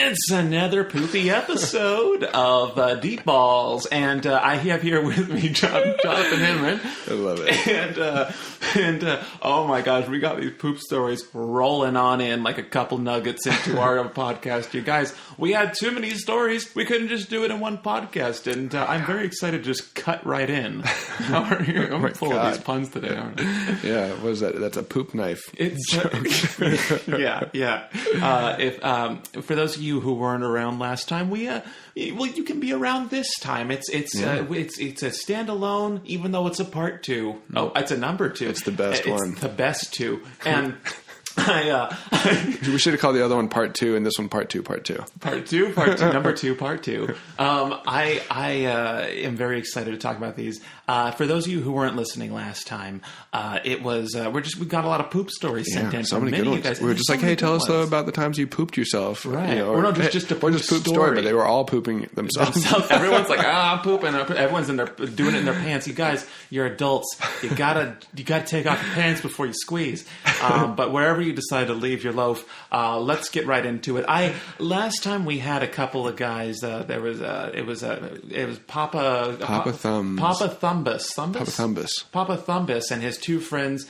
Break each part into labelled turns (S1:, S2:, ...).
S1: It's another poopy episode of Deep Balls, and I have here with me Jonathan Hinman.
S2: I love it.
S1: And oh my gosh, we got these poop stories rolling on in like a couple nuggets into our podcast. You guys, we had too many stories. We couldn't just do it in one podcast, and I'm very excited to just cut right in. How are you? I'm full of these puns today, aren't I?
S2: Yeah, what is that? That's a poop knife.
S1: It's yeah. For those of you who weren't around last time, you can be around this time. It's a standalone, even though it's a part 2. Oh, it's a number 2.
S2: It's the best one.
S1: It's the best 2. And
S2: we should have called the other one part 2 and this one part 2, part 2.
S1: Part 2, number 2, part 2. I am very excited to talk about these. For those of you who weren't listening last time, it was we got a lot of poop stories sent in.
S2: So many good ones. We were just like, hey, tell us about the times you pooped yourself,
S1: right?
S2: Or
S1: not just a poop
S2: story, but they were all pooping themselves.
S1: Everyone's like, I'm pooping. Everyone's in there doing it in their pants. You guys, you're adults. You gotta take off your pants before you squeeze. But wherever you decide to leave your loaf, let's get right into it. Last time we had a couple of guys. It was Papa Thumbus and his two friends,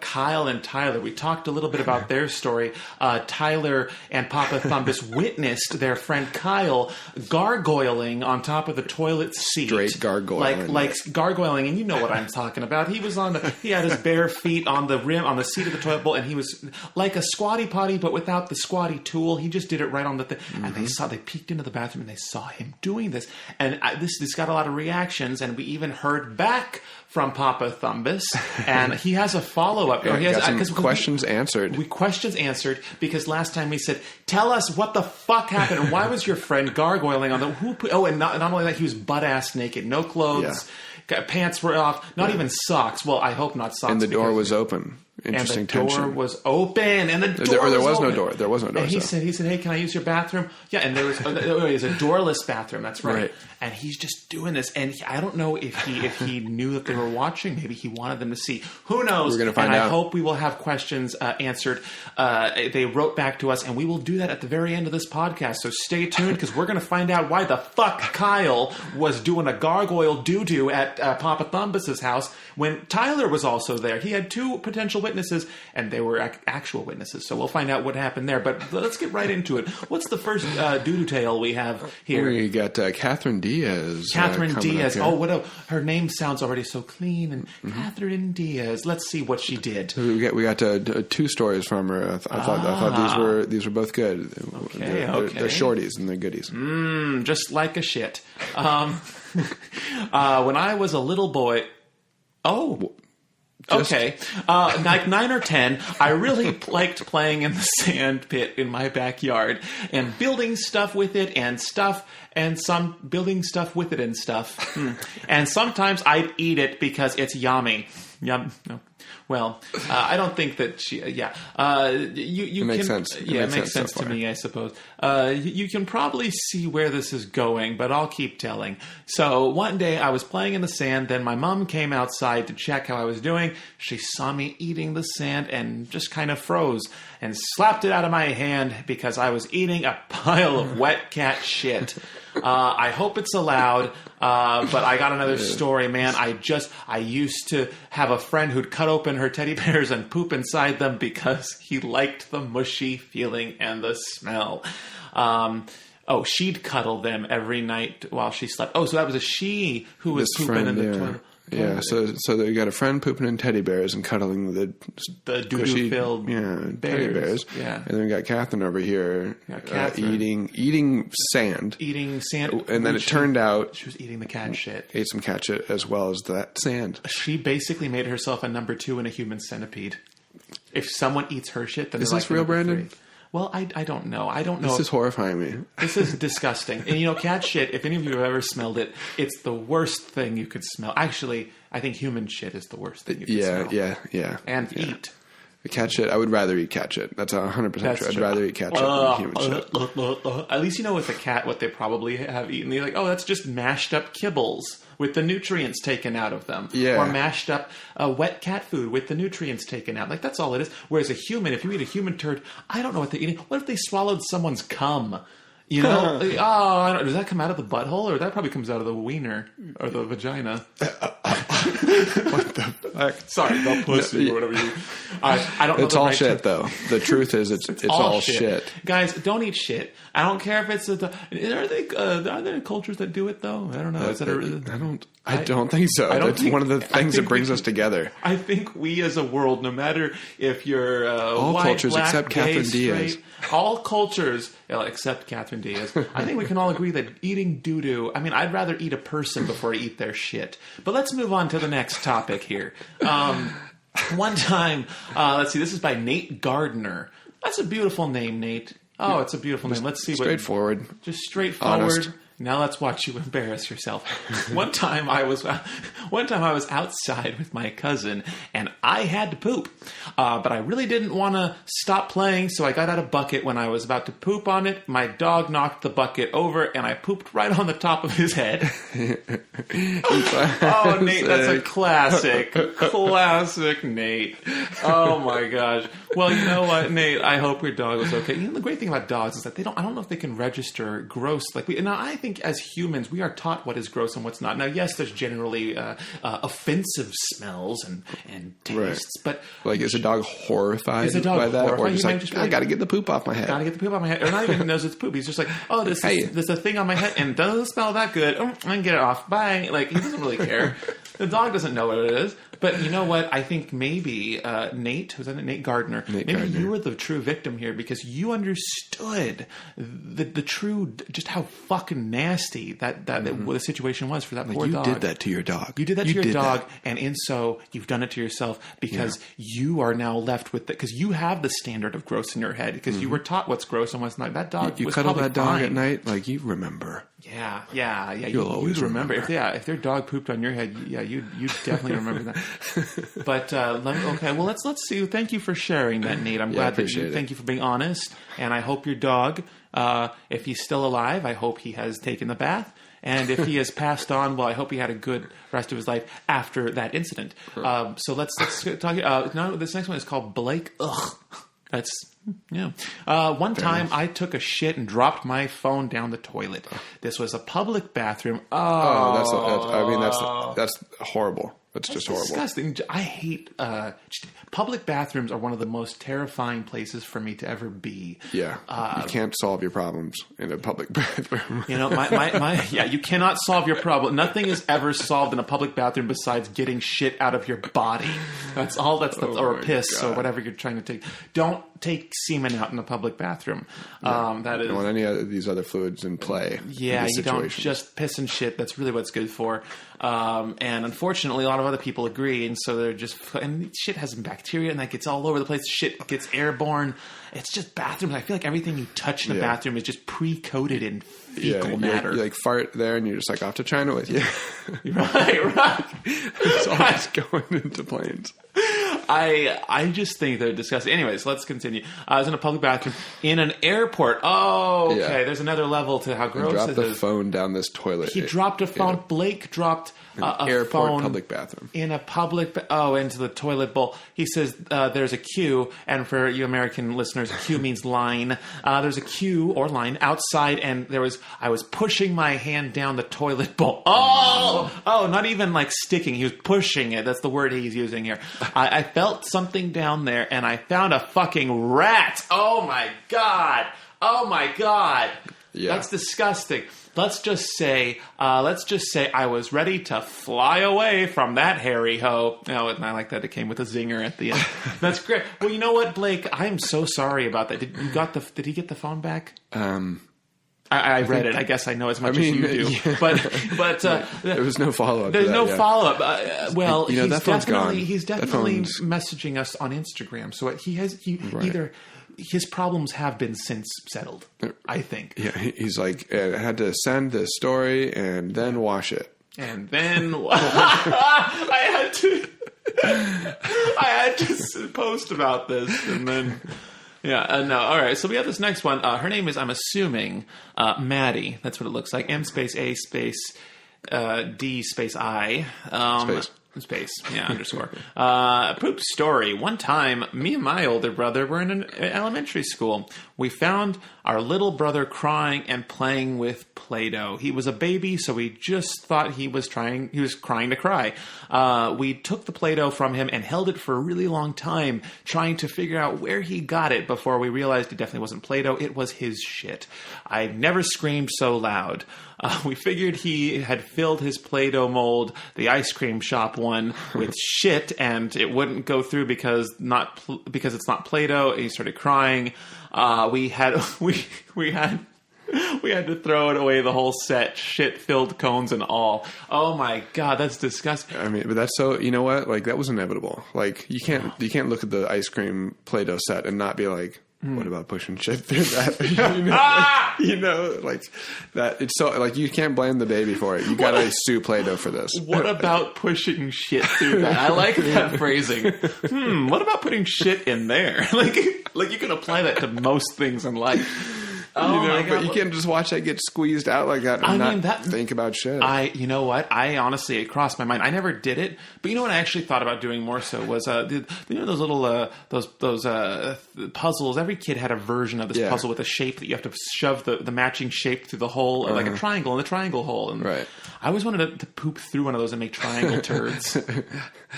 S1: Kyle and Tyler. We talked a little bit about their story. Tyler and Papa Thumbus witnessed their friend Kyle gargoyling on top of the toilet seat.
S2: Straight gargoyling.
S1: Like gargoyling, and you know what I'm talking about. He had his bare feet on the seat of the toilet bowl, and he was like a squatty potty, but without the squatty tool. He just did it right on the thing. Mm-hmm. And they peeked into the bathroom and they saw him doing this. And this got a lot of reactions, and we even heard back from Papa Thumbus, and he has a follow-up.
S2: Questions answered.
S1: Questions answered, because last time we said, tell us what the fuck happened, and why was your friend gargoyling on and not only that, he was butt-ass naked, no clothes, pants were off, not even socks. Well, I hope not socks.
S2: And the door was open. Interesting tension.
S1: And the door was open, and
S2: there was no door. There was no door.
S1: And he said, hey, can I use your bathroom? Yeah, and there was a doorless bathroom. That's right. And he's just doing this, and I don't know if he knew that they were watching. Maybe he wanted them to see. Who knows?
S2: We're going to find out.
S1: I hope we will have questions answered. They wrote back to us, and we will do that at the very end of this podcast. So stay tuned, because we're going to find out why the fuck Kyle was doing a gargoyle doo-doo at Papa Thumbus's house when Tyler was also there. He had two potential witnesses, and they were actual witnesses. So we'll find out what happened there. But let's get right into it. What's the first doo-doo tale we have here?
S2: We got Catherine Diaz.
S1: Catherine Diaz. Oh, her name sounds already so clean. And Catherine Diaz. Let's see what she did.
S2: We got two stories from her. I thought these were both good.
S1: Okay,
S2: they're shorties and they're goodies.
S1: Just like a shit. When I was a little boy. Oh. Okay. Like 9 or 10, I really liked playing in the sand pit in my backyard and building stuff with it and stuff. And building stuff with it and stuff. And sometimes I'd eat it because it's yummy. Yum. No. Well, I don't think that she. You
S2: it makes sense.
S1: Yeah, it makes sense to me, I suppose. You can probably see where this is going, but I'll keep telling. So one day I was playing in the sand. Then my mom came outside to check how I was doing. She saw me eating the sand and just kind of froze and slapped it out of my hand because I was eating a pile of wet cat shit. I hope it's allowed, but I got another story, man. I used to have a friend who'd cut open her teddy bears and poop inside them because he liked the mushy feeling and the smell. She'd cuddle them every night while she slept. Oh, so that was a she who was pooping in the toilet.
S2: Yeah, so you got a friend pooping in teddy bears and cuddling the
S1: doo-doo-filled
S2: teddy bears.
S1: Yeah.
S2: And then we got Catherine over here eating sand.
S1: Eating sand.
S2: And then it turned out
S1: she was eating the cat shit.
S2: Ate some cat shit as well as that sand.
S1: She basically made herself a number 2 in a human centipede. If someone eats her shit, then
S2: is this real, Brandon?
S1: 3. Well, I don't know. I don't know.
S2: This is horrifying me.
S1: This is disgusting. And cat shit, if any of you have ever smelled it, it's the worst thing you could smell. Actually, I think human shit is the worst thing you could smell.
S2: Yeah.
S1: And eat.
S2: The cat shit, I would rather eat cat shit. That's 100% true. I'd rather eat cat shit than human shit.
S1: At least you know with a cat what they probably have eaten. They're like, that's just mashed up kibbles with the nutrients taken out of them.
S2: Yeah.
S1: Or mashed up wet cat food with the nutrients taken out. Like, that's all it is. Whereas a human, if you eat a human turd, I don't know what they're eating. What if they swallowed someone's cum? You know? I don't, does that come out of the butthole, or that probably comes out of the wiener or the vagina?
S2: What the fuck?
S1: Sorry, the pussy or whatever you. I don't know.
S2: It's all right shit, though. The truth is, it's all shit.
S1: Guys, don't eat shit. I don't care if it's are there cultures that do it though? I don't know. Is that
S2: I don't think so. It's one of the things that brings us together.
S1: I think we as a world, no matter if you're
S2: all
S1: white,
S2: cultures
S1: black,
S2: except
S1: gay,
S2: Catherine Diaz.
S1: Straight, all cultures except Catherine Diaz. I think we can all agree that eating doo-doo. I mean, I'd rather eat a person before I eat their shit. But let's move on to the next topic here. One time, let's see. This is by Nate Gardner. That's a beautiful name, Nate. Oh, it's a beautiful name. Let's see.
S2: Straightforward.
S1: Just straightforward.
S2: Honest.
S1: Now let's watch you embarrass yourself. One time I was outside with my cousin and I had to poop, but I really didn't want to stop playing, so I got out a bucket. When I was about to poop on it, my dog knocked the bucket over and I pooped right on the top of his head. Oh, Nate, that's a classic Nate. Oh my gosh. Well, you know what, Nate? I hope your dog was okay. You know, the great thing about dogs is that I don't know if they can register gross. I think as humans, we are taught what is gross and what's not. Now, yes, there's generally offensive smells and tastes,
S2: right. But is a dog horrified by that,
S1: horrified?
S2: or just like, I got to get the poop off my head?
S1: Got to get the poop off my head, or not even knows it's poop. He's just like, oh, there's a thing on my head and doesn't smell that good. I can get it off. Bye. Like, he doesn't really care. The dog doesn't know what it is. But you know what? I think maybe Nate, was that Nate Gardner? Maybe you were the true victim here because you understood the true, just how fucking nasty that what the situation was for that poor dog.
S2: You did that to your dog.
S1: You did that to your dog, and in so you've done it to yourself because you are now left with because you have the standard of gross in your head because you were taught what's gross and what's not. That dog,
S2: you
S1: was
S2: cuddle that dog
S1: fine.
S2: at night, like you remember.
S1: Yeah.
S2: You'll always remember.
S1: If their dog pooped on your head, you definitely remember that. But okay, well let's see. Thank you for sharing that, Nate. I'm glad that you. Thank you for being honest, and I hope your dog, if he's still alive, I hope he has taken the bath, and if he has passed on, well, I hope he had a good rest of his life after that incident. So let's talk. No, this next one is called Blake. Ugh, that's. Yeah. One time I took a shit and dropped my phone down the toilet. This was a public bathroom.
S2: That's horrible. That's just horrible.
S1: Disgusting. I hate public bathrooms are one of the most terrifying places for me to ever be.
S2: Yeah. You can't solve your problems in a public bathroom.
S1: You know, you cannot solve your problem. Nothing is ever solved in a public bathroom besides getting shit out of your body. That's all or piss or whatever you're trying to take. Don't take semen out in a public bathroom. That is.
S2: You don't want any of these other fluids in play.
S1: Yeah, you don't just piss and shit. That's really what it's good for. And unfortunately, a lot of other people agree, and so they're just and shit has some bacteria, and that gets all over the place. Shit gets airborne. It's just bathrooms. I feel like everything you touch in a bathroom is just pre-coated in fecal matter.
S2: You like fart there, and you're just like off to China with you.
S1: Right.
S2: It's always going into planes.
S1: I just think they're disgusting. Anyways, let's continue. I was in a public bathroom in an airport. Oh, okay. Yeah. There's another level to how gross it is.
S2: He dropped the phone down this toilet.
S1: He dropped a phone. Yeah. Blake dropped a
S2: airport
S1: phone
S2: public bathroom
S1: in a public. Into the toilet bowl. He says there's a queue, and for you American listeners, queue means line. There's a queue or line outside, and I was pushing my hand down the toilet bowl. Oh, not even like sticking. He was pushing it. That's the word he's using here. I felt something down there, and I found a fucking rat. Oh my god. Yeah. That's disgusting. Let's just say I was ready to fly away from that hairy hoe. Oh, and I like that it came with a zinger at the end. That's great. Well, you know what, Blake? I am so sorry about that. Did he get the phone back? I read it. I guess I know as much as you do. Yeah. But
S2: there was no follow-up.
S1: There's no follow-up. Well,
S2: he's definitely
S1: messaging us on Instagram. So either his problems have been since settled, I think.
S2: Yeah, he's like, I had to send this story and then wash it.
S1: And then I had to post about this and then... Yeah, no, all right. So we have this next one. Her name is, I'm assuming, Maddie. That's what it looks like. M space A space D space I.
S2: Space.
S1: Space. Yeah, underscore. Poop story. One time, me and my older brother were in an elementary school. We found our little brother crying and playing with Play-Doh. He was a baby, so we just thought he was crying to cry. We took the Play-Doh from him and held it for a really long time, trying to figure out where he got it before we realized it definitely wasn't Play-Doh. It was his shit. I never screamed so loud. We figured he had filled his Play-Doh mold, the ice cream shop one, with shit, and it wouldn't go through because it's not Play-Doh. He started crying. We had to throw it away, the whole set, shit-filled cones and all. Oh my god, that's disgusting.
S2: I mean, but that's so. You know what? Like that was inevitable. Like you can't look at the ice cream Play-Doh set and not be like, what about pushing shit through that? Like that. It's so like you can't blame the baby for it. You got to sue Play-Doh for this.
S1: What about pushing shit through that? I like that phrasing. What about putting shit in there? Like you can apply that to most things in life. Oh my God.
S2: But you can't just watch that get squeezed out like that and think about shit.
S1: You know what? I honestly, it crossed my mind. I never did it, but you know what I actually thought about doing more so was, those little, those puzzles. Every kid had a version of this puzzle with a shape that you have to shove the matching shape through the hole, or like a triangle in the triangle hole. And
S2: right.
S1: I always wanted to poop through one of those and make triangle turds.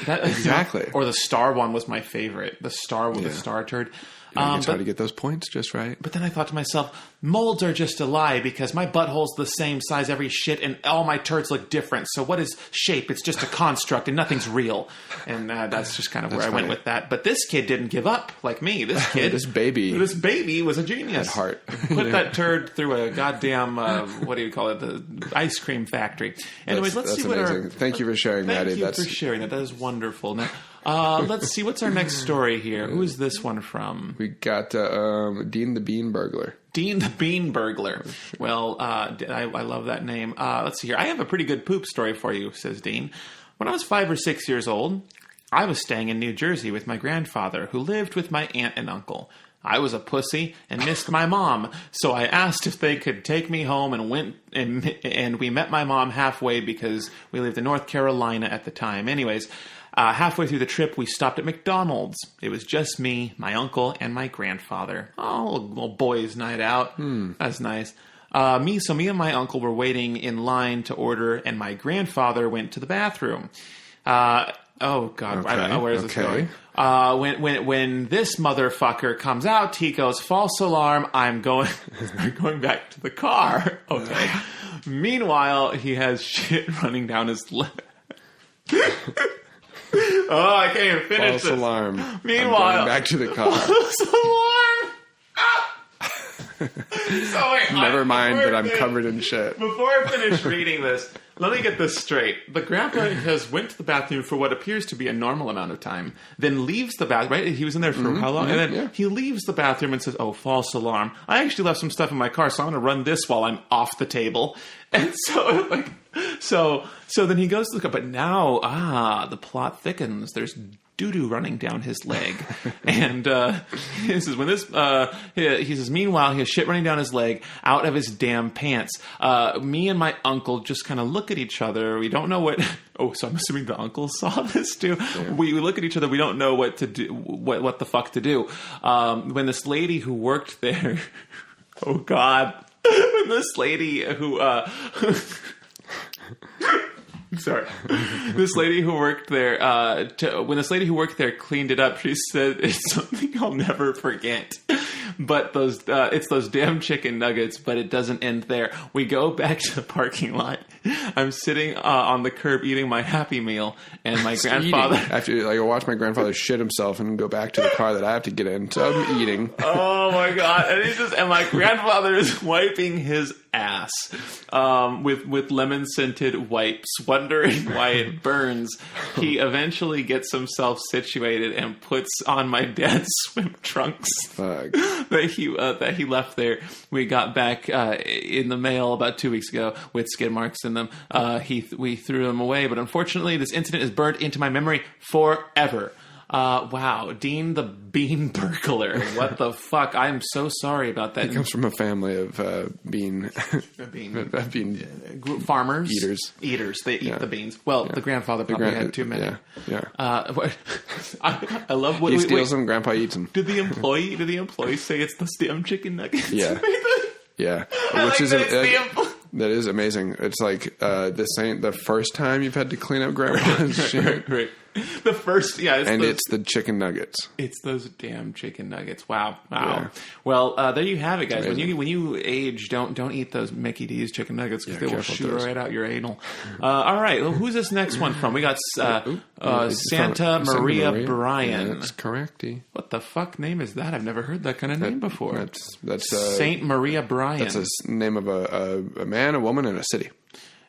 S2: Exactly.
S1: Or the star one was my favorite. The star with the star turd.
S2: Try to get those points just right.
S1: But then I thought to myself, molds are just a lie because my butthole's the same size every shit and all my turds look different. So what is shape? It's just a construct and nothing's real. And that's just kind of where I went with that. But this kid didn't give up like me. This kid.
S2: This baby
S1: was a genius.
S2: At heart.
S1: Put that turd through a goddamn, what do you call it? The ice cream factory. Anyways, let's see what
S2: amazing. Thank you for sharing that.
S1: Thank you for sharing that. That is wonderful. Now, let's see. What's our next story here? Who is this one from?
S2: We got Dean the Bean Burglar.
S1: Dean the Bean Burglar. Well, I love that name. Let's see here. I have a pretty good poop story for you, says Dean. When I was 5 or 6 years old, I was staying in New Jersey with my grandfather, who lived with my aunt and uncle. I was a pussy and missed my mom, so I asked if they could take me home and went and we met my mom halfway because we lived in North Carolina at the time. Anyways, halfway through the trip, we stopped at McDonald's. It was just me, my uncle, and my grandfather. Oh, little boys' night out. That's nice. Me and my uncle were waiting in line to order, and my grandfather went to the bathroom. Oh God, okay. I don't know where this going. When this motherfucker comes out, he goes, "False alarm! I'm going back to the car." Okay. Meanwhile, he has shit running down his leg. Oh, I can't even finish
S2: False alarm.
S1: Meanwhile,
S2: I'm going back to the car.
S1: False alarm. So wait,
S2: never mind that I'm covered in shit.
S1: Before I finish reading this, let me get this straight. The grandpa has went to the bathroom for what appears to be a normal amount of time, then leaves the bathroom, right? He was in there for how long? And then he leaves the bathroom and says, "Oh, false alarm. I actually left some stuff in my car, so I'm going to run this while I'm off the table." And so then he goes to the car, but now, the plot thickens. There's doo-doo running down his leg. And he says, he says, meanwhile, he has shit running down his leg out of his damn pants. Me and my uncle just kind of look at each other. We don't know what... Oh, so I'm assuming the uncle saw this too. Yeah. We look at each other. We don't know what to do, what the fuck to do. When this lady who worked there... Oh, God. When this lady who... Sorry. This lady who worked there, when this lady who worked there cleaned it up, she said, "It's something I'll never forget." But it's those damn chicken nuggets, but it doesn't end there. We go back to the parking lot. I'm sitting on the curb eating my Happy Meal, and my grandfather...
S2: I watch my grandfather shit himself and go back to the car that I have to get in, so I'm eating.
S1: Oh my God. And my grandfather is wiping his ass with lemon-scented wipes, wondering why it burns. He eventually gets himself situated and puts on my dad's swim trunks that he left there. We got back in the mail about 2 weeks ago with skid marks in them. We threw them away, but unfortunately, this incident is burned into my memory forever. Wow, Dean the Bean Burglar. What the fuck? I'm so sorry about that.
S2: He comes from a family of bean
S1: farmers,
S2: eaters.
S1: They eat the beans. Well, the grandfather probably had too many.
S2: Yeah.
S1: I love what
S2: he steals them. Grandpa eats them.
S1: Did the employee say it's the damn chicken nuggets?
S2: Yeah. Yeah, that is amazing. It's like this ain't the first time you've had to clean up grandpa's shit.
S1: Right. The first,
S2: it's the chicken nuggets.
S1: It's those damn chicken nuggets. Wow.
S2: Yeah.
S1: Well, there you have it, guys. When you age, don't eat those Mickey D's chicken nuggets because they will shoot right out your anal. All right. Well, who's this next one from? We got Santa Maria Bryan.
S2: Yeah, that's correct.
S1: What the fuck name is that? I've never heard that kind of name before.
S2: That's
S1: Saint Maria Bryan.
S2: That's a name of a man, a woman, and a city.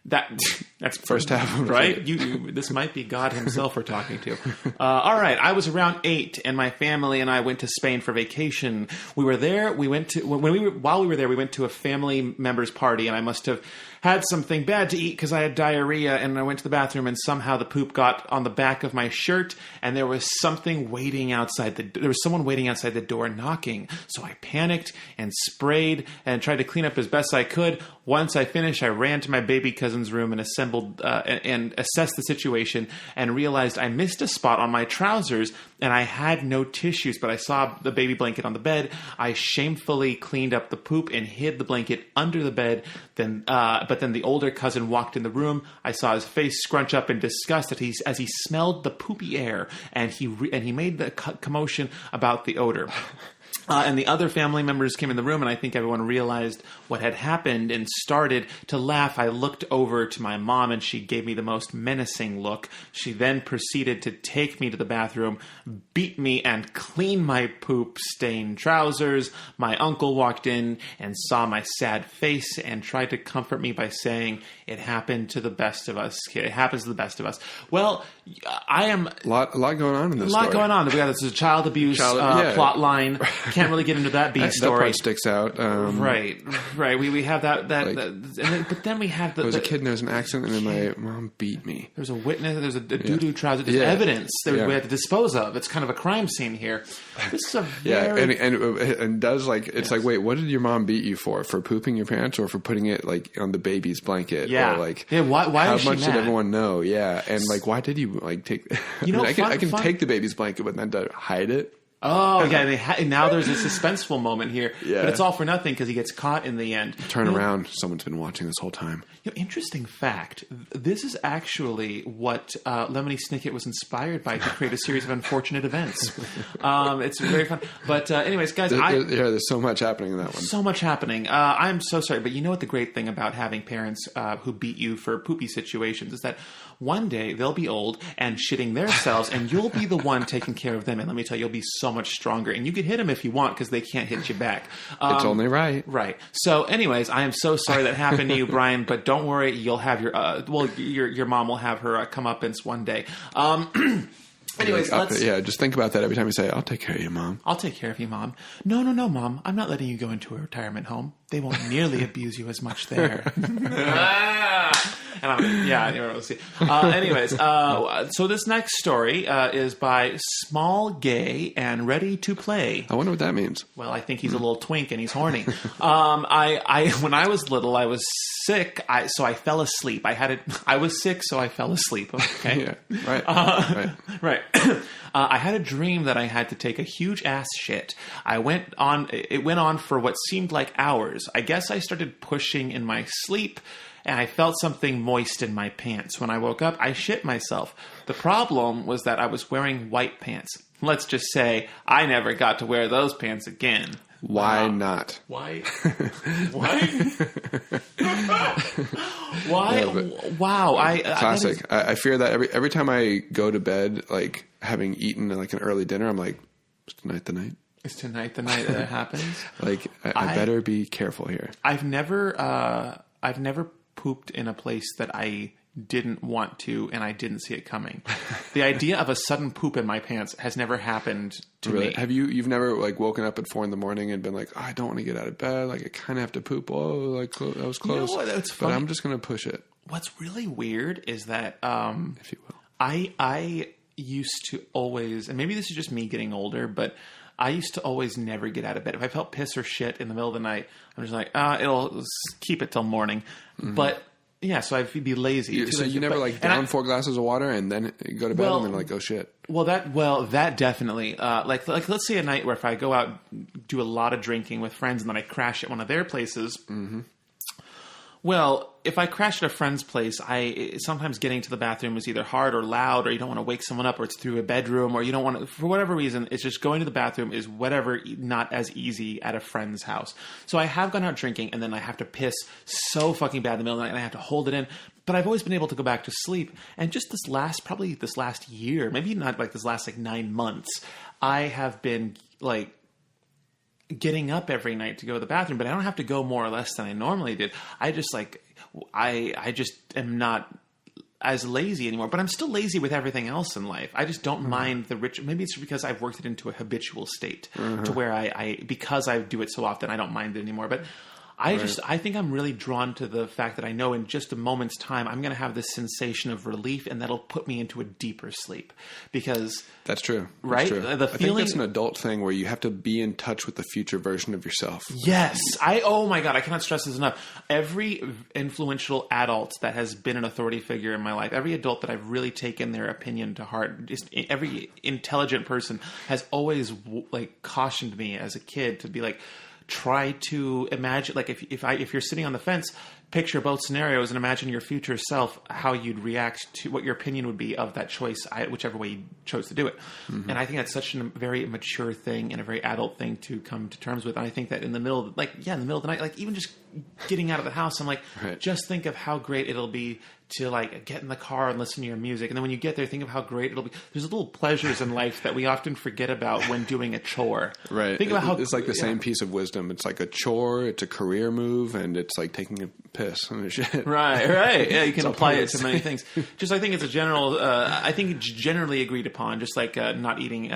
S1: That's
S2: first half of
S1: right. This might be God himself we're talking to. All right. I was around 8, and my family and I went to Spain for vacation. We were there. While we were there, we went to a family member's party, and I must have had something bad to eat because I had diarrhea, and I went to the bathroom, and somehow the poop got on the back of my shirt, and there was someone waiting outside the door knocking. So I panicked and sprayed and tried to clean up as best I could. Once I finished, I ran to my baby cousin's room and assembled and assessed the situation and realized I missed a spot on my trousers and I had no tissues, but I saw the baby blanket on the bed. I shamefully cleaned up the poop and hid the blanket under the bed. But then the older cousin walked in the room. I saw his face scrunch up in disgust as he smelled the poopy air, and he made the commotion about the odor. And the other family members came in the room, and I think everyone realized what had happened and started to laugh. I looked over to my mom, and she gave me the most menacing look. She then proceeded to take me to the bathroom, beat me, and clean my poop-stained trousers. My uncle walked in and saw my sad face and tried to comfort me by saying, "It happened to the best of us. It happens to the best of us." Well, I am...
S2: A lot going on in this story.
S1: A lot going on. We got this child abuse plot line. Can't really get into that beat story.
S2: That part sticks out.
S1: Right. We have that but then we have
S2: there was a kid and there was an accident and then my mom beat me.
S1: There's a witness. There's a doo-doo trouser. There's evidence we have to dispose of. It's kind of a crime scene here. This is a very...
S2: and does it's like, wait, what did your mom beat you for? For pooping your pants or for putting it on the baby's blanket?
S1: Yeah.
S2: Or
S1: why
S2: how
S1: is she
S2: much
S1: mad?
S2: did everyone know? Yeah. And why did you take... I can take the baby's blanket, but then to hide it.
S1: Oh, yeah. Now there's a suspenseful moment here.
S2: Yeah.
S1: But it's all for nothing because he gets caught in the end.
S2: Turn around. Someone's been watching this whole time.
S1: Interesting fact. This is actually what Lemony Snicket was inspired by to create a series of unfortunate events. It's very fun. But anyways, guys,
S2: there's so much happening in that one.
S1: So much happening. I'm so sorry. But you know what the great thing about having parents who beat you for poopy situations is that one day they'll be old and shitting themselves, and you'll be the one taking care of them. And let me tell you, you'll be so much stronger. And you can hit them if you want because they can't hit you back.
S2: It's only right.
S1: Right. So anyways, I am so sorry that happened to you, Brian, but don't worry. You'll have your mom will have her comeuppance one day. Anyways,
S2: just think about that every time you say, "I'll take care of you, Mom."
S1: I'll take care of you, Mom. No, Mom. I'm not letting you go into a retirement home. They won't nearly abuse you as much there. We'll see. Anyways, so this next story is by Small, Gay, and Ready to Play.
S2: I wonder what that means.
S1: Well, I think he's a little twink and he's horny. When I was little, I was sick, so I fell asleep. I was sick, so I fell asleep. Okay.
S2: Yeah.
S1: Right. I had a dream that I had to take a huge ass shit. It went on for what seemed like hours. I guess I started pushing in my sleep, and I felt something moist in my pants. When I woke up, I shit myself. The problem was that I was wearing white pants. Let's just say I never got to wear those pants again.
S2: Why not?
S1: Why? Why? Wow.
S2: Classic. I fear that every time I go to bed, having eaten an early dinner, I'm like, is tonight the night?
S1: Is tonight the night that it happens?
S2: I better be careful here.
S1: I've never pooped in a place that I didn't want to, and I didn't see it coming. The idea of a sudden poop in my pants has never happened to me.
S2: Have you've never woken up at 4 a.m. and been like, I don't want to get out of bed. I kind of have to poop. Oh, that was close.
S1: You know what? That's funny.
S2: But I'm just going to push it.
S1: What's really weird is that,
S2: if you will,
S1: I used to always, and maybe this is just me getting older, but I used to always never get out of bed. If I felt piss or shit in the middle of the night, I'm just like, it'll keep it till morning. Mm-hmm. But yeah, so I'd be lazy.
S2: So you never down 4 glasses of water and then go to bed and then like, oh shit.
S1: Well, that definitely, like let's say a night where if I go out, do a lot of drinking with friends and then I crash at one of their places. Mm-hmm. Well, if I crash at a friend's place, sometimes getting to the bathroom is either hard or loud, or you don't want to wake someone up, or it's through a bedroom, or you don't want to, for whatever reason, it's just going to the bathroom is not as easy at a friend's house. So I have gone out drinking, and then I have to piss so fucking bad in the middle of the night, and I have to hold it in. But I've always been able to go back to sleep. And just this last year, maybe not like this last 9 months, I have been getting up every night to go to the bathroom, but I don't have to go more or less than I normally did. I just I just am not as lazy anymore, but I'm still lazy with everything else in life. I just don't mind the ritual. Maybe it's because I've worked it into a habitual state to where because I do it so often, I don't mind it anymore. But I think I'm really drawn to the fact that I know in just a moment's time, I'm going to have this sensation of relief, and that'll put me into a deeper sleep because
S2: that's true.
S1: Right?
S2: That's true. I think that's an adult thing where you have to be in touch with the future version of yourself.
S1: Yes. Oh my God, I cannot stress this enough. Every influential adult that has been an authority figure in my life, every adult that I've really taken their opinion to heart, just every intelligent person has always cautioned me as a kid to be like, try to imagine, if you're sitting on the fence, picture both scenarios and imagine your future self, how you'd react to what your opinion would be of that choice, whichever way you chose to do it. Mm-hmm. And I think that's such a very mature thing and a very adult thing to come to terms with. And I think that in the middle of the night, even just getting out of the house, I'm just think of how great it'll be to get in the car and listen to your music. And then when you get there, think of how great it'll be. There's little pleasures in life that we often forget about when doing a chore.
S2: Right. Think about how it's the same piece of wisdom. It's like a chore, it's a career move, and it's like taking a piss and shit.
S1: Right. Yeah, you can apply it to many things. Just I think it's a general, I think it's generally agreed upon, just like not eating,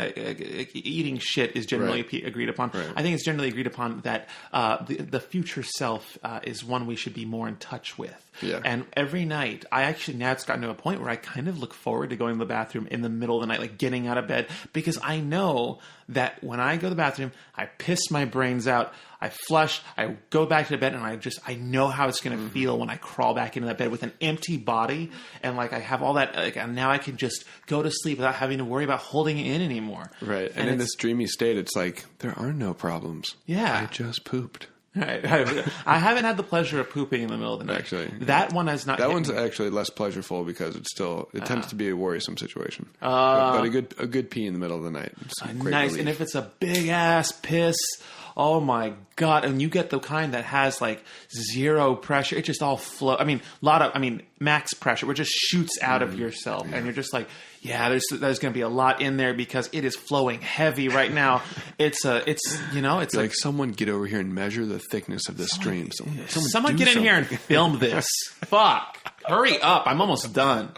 S1: eating shit is generally agreed upon. Right. I think it's generally agreed upon that the future self is one we should be more in touch with.
S2: Yeah.
S1: And every night, now it's gotten to a point where I kind of look forward to going to the bathroom in the middle of the night, getting out of bed, because I know that when I go to the bathroom, I piss my brains out, I flush, I go back to the bed, and I know how it's going to feel when I crawl back into that bed with an empty body, and I have all that, and now I can just go to sleep without having to worry about holding it in anymore.
S2: Right. And in this dreamy state, it's like, there are no problems.
S1: Yeah.
S2: I just pooped.
S1: Right. I haven't had the pleasure of pooping in the middle of the night. Actually, that one has not.
S2: That one's actually less pleasureful because it tends to be a worrisome situation. But a good pee in the middle of the night.
S1: Nice, relief. And if it's a big ass piss, oh my God! And you get the kind that has zero pressure. It just all flow. Max pressure, where it just shoots out of yourself, and you're just like. Yeah, there's going to be a lot in there because it is flowing heavy right now. It's like
S2: someone get over here and measure the thickness of this stream.
S1: Someone get in here and film this. Fuck. Hurry up. I'm almost done.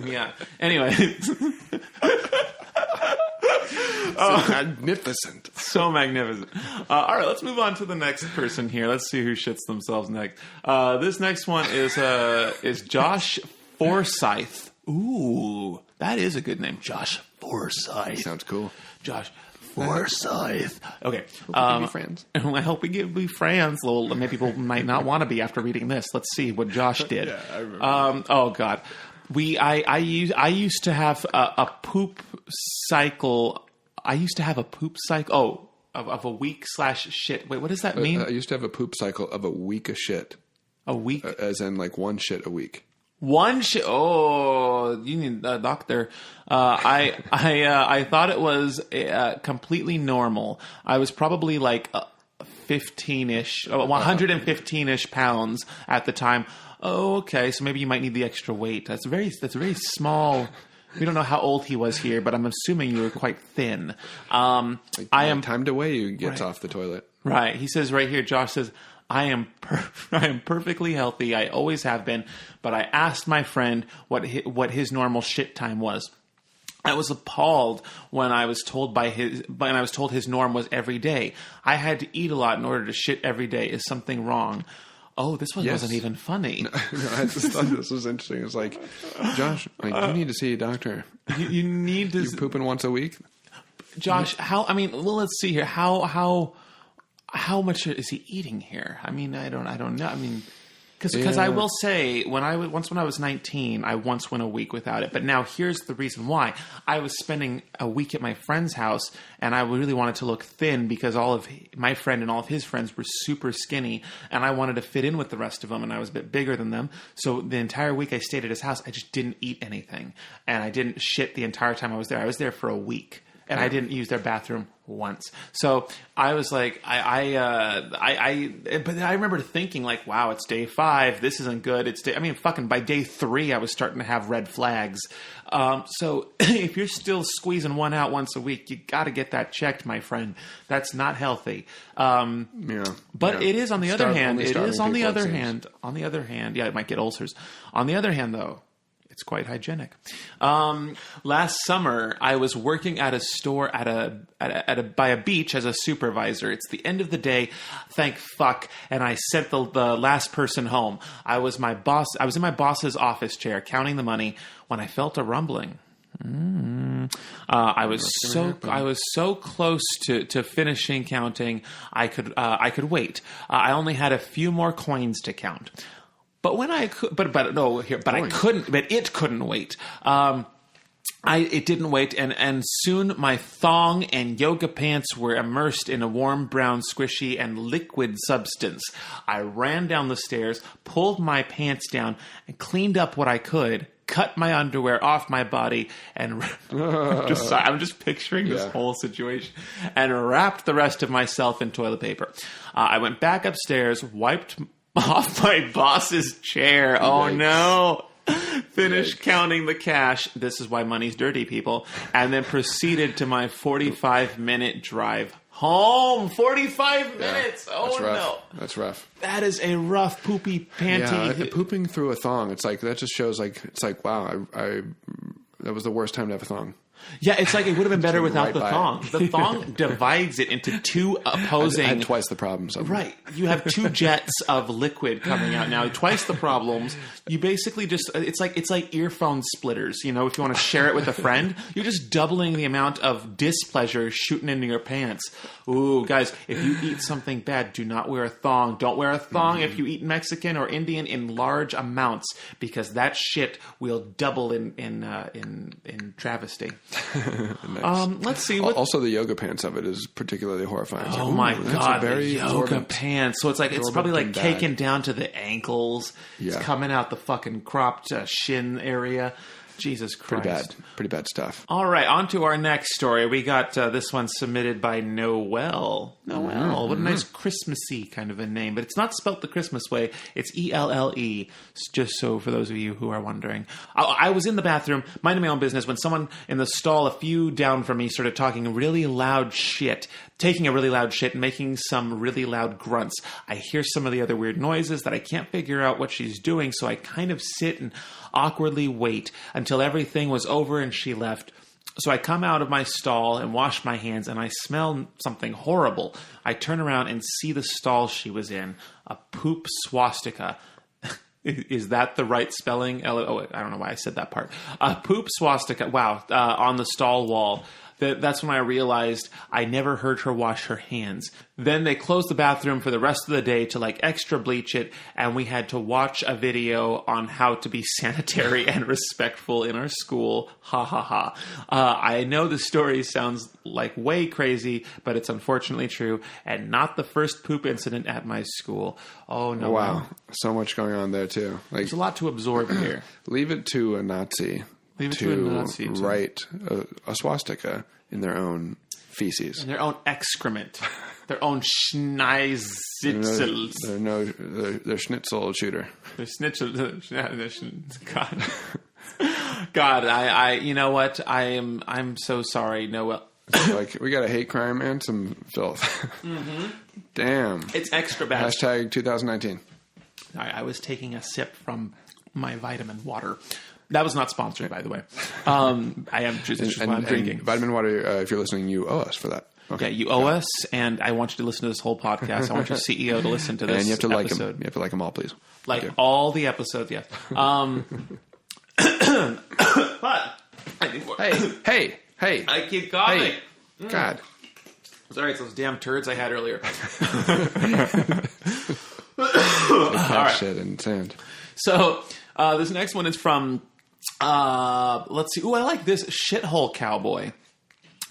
S1: Yeah. Anyway.
S2: Magnificent.
S1: So magnificent. All right, let's move on to the next person here. Let's see who shits themselves next. This next one is Josh Forsyth. Ooh, that is a good name. Josh Forsyth.
S2: Sounds cool.
S1: Josh Forsyth. Okay.
S2: Hope we can be friends.
S1: I hope we can be friends. Well, many people might not want to be after reading this. Let's see what Josh did.
S2: Yeah, I remember.
S1: Oh, God. I used to have a poop cycle. I used to have a poop cycle. Of a week / shit. Wait, what does that mean?
S2: I used to have a poop cycle of a week of shit.
S1: A week?
S2: As in one shit a week.
S1: One shit. Oh, you need a doctor. I thought it was completely normal. I was probably 15-ish, 115-ish pounds at the time. Oh, okay. So maybe you might need the extra weight. That's very small. We don't know how old he was here, but I'm assuming you were quite thin. I am
S2: time to weigh you gets off the toilet.
S1: Right. He says right here. Josh says. I am perfectly healthy. I always have been. But I asked my friend what his normal shit time was. I was appalled when I was told his norm was every day. I had to eat a lot in order to shit every day. Is something wrong? oh, this one wasn't even funny.
S2: No, I just thought this was interesting. It's like, Josh, you need to see a doctor.
S1: You need to...
S2: You're pooping once a week?
S1: Josh, let's see here. How much is he eating here? I mean, I don't know. I mean... Because I will say, when I was 19, I once went a week without it. But now here's the reason why. I was spending a week at my friend's house, and I really wanted to look thin because all of my friend and all of his friends were super skinny, and I wanted to fit in with the rest of them, and I was a bit bigger than them. So the entire week I stayed at his house, I just didn't eat anything. And I didn't shit the entire time I was there. I was there for a week. And I didn't use their bathroom once. So I was like, but I remember thinking like, wow, it's day 5. This isn't good. Fucking by day 3, I was starting to have red flags. So if you're still squeezing one out once a week, you got to get that checked, my friend. That's not healthy. But it is on the other hand, yeah, it might get ulcers. On the other hand, though, it's quite hygienic. Last summer, I was working at a store by a beach as a supervisor. It's the end of the day, thank fuck, and I sent the last person home. I was in my boss's office chair counting the money when I felt a rumbling. I was so close to finishing counting. I could wait. I only had a few more coins to count. But when I could, but it couldn't wait. It didn't wait, and soon my thong and yoga pants were immersed in a warm, brown, squishy, and liquid substance. I ran down the stairs, pulled my pants down, and cleaned up what I could. Cut my underwear off my body, and I'm just picturing this whole situation, and wrapped the rest of myself in toilet paper. I went back upstairs, wiped off my boss's chair. Oh no. Finished counting the cash. This is why money's dirty, people. And then proceeded to my 45-minute drive home. 45 minutes. Oh no.
S2: That's rough.
S1: That is a rough poopy panty.
S2: Yeah, pooping through a thong. It's like, that just shows like, it's like, wow, I that was the worst time to have a thong.
S1: Yeah, it's like it would have been better without the thong. The thong divides it into two opposing...
S2: I had twice the problems.
S1: Right. You have 2 jets of liquid coming out now. Twice the problems. You basically just... It's like earphone splitters. You know, if you want to share it with a friend, you're just doubling the amount of displeasure shooting into your pants. Ooh, guys, if you eat something bad, do not wear a thong. Don't wear a thong if you eat Mexican or Indian in large amounts, because that shit will double in travesty.
S2: Nice.
S1: Let's see.
S2: Also, the yoga pants of it is particularly horrifying. It's
S1: oh
S2: like,
S1: my god,
S2: the
S1: yoga pants! So it's probably like caking down to the ankles. Yeah. It's coming out the fucking cropped shin area. Jesus Christ.
S2: Pretty bad stuff.
S1: All right, on to our next story. We got this one submitted by Noel. Noel, what a nice Christmassy kind of a name. But it's not spelt the Christmas way. It's E-L-L-E, just so for those of you who are wondering. I was in the bathroom, minding my own business, when someone in the stall a few down from me started taking a really loud shit and making some really loud grunts. I hear some of the other weird noises that I can't figure out what she's doing, so I kind of sit and awkwardly wait until everything was over and she left. So I come out of my stall and wash my hands, and I smell something horrible. I turn around and see the stall she was in. A poop swastika. Is that the right spelling? Oh, I don't know why I said that part. A poop swastika. Wow. On the stall wall. That's when I realized I never heard her wash her hands. Then they closed the bathroom for the rest of the day to extra bleach it, and we had to watch a video on how to be sanitary and respectful in our school. Ha ha ha. I know the story sounds like way crazy, but it's unfortunately true, and not the first poop incident at my school. Oh no.
S2: Wow. So much going on there too.
S1: There's a lot to absorb here.
S2: Leave it to a Nazi. Write a swastika in their own feces.
S1: In their own excrement. Their own schneizitzel.
S2: Their schnitzel shooter.
S1: Their schnitzel. God, I you know what? I'm so sorry, Noel.
S2: We got a hate crime and some filth. Mm-hmm. Damn.
S1: It's extra bad.
S2: # 2019.
S1: I was taking a sip from my vitamin water. That was not sponsored, by the way. I am. It's just what I'm drinking.
S2: Vitamin water, if you're listening, you owe us for that. Okay.
S1: Yeah, you owe us, and I want you to listen to this whole podcast. I want your CEO to listen to this
S2: And you have to like
S1: episode.
S2: them. You have to like them all, please.
S1: Like all the episodes, yes. But I need more.
S2: Hey.
S1: I keep coughing.
S2: Hey. God.
S1: Sorry, it's those damn turds I had earlier.
S2: Cat shit and sand.
S1: So this next one is from, let's see. Ooh, I like this. Shithole Cowboy.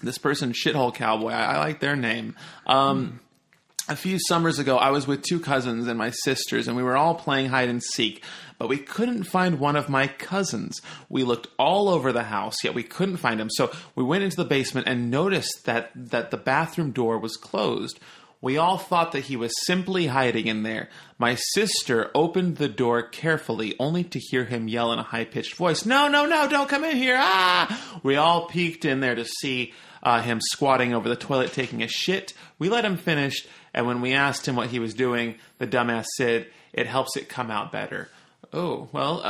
S1: This person, Shithole Cowboy. I like their name. A few summers ago, I was with two cousins and my sisters, and we were all playing hide and seek, but we couldn't find one of my cousins. We looked all over the house, yet we couldn't find him. So we went into the basement and noticed that the bathroom door was closed. We all thought that he was simply hiding in there. My sister opened the door carefully, only to hear him yell in a high-pitched voice, "No, don't come in here, ah!" We all peeked in there to see him squatting over the toilet taking a shit. We let him finish, and when we asked him what he was doing, the dumbass said, "It helps it come out better." Oh, well,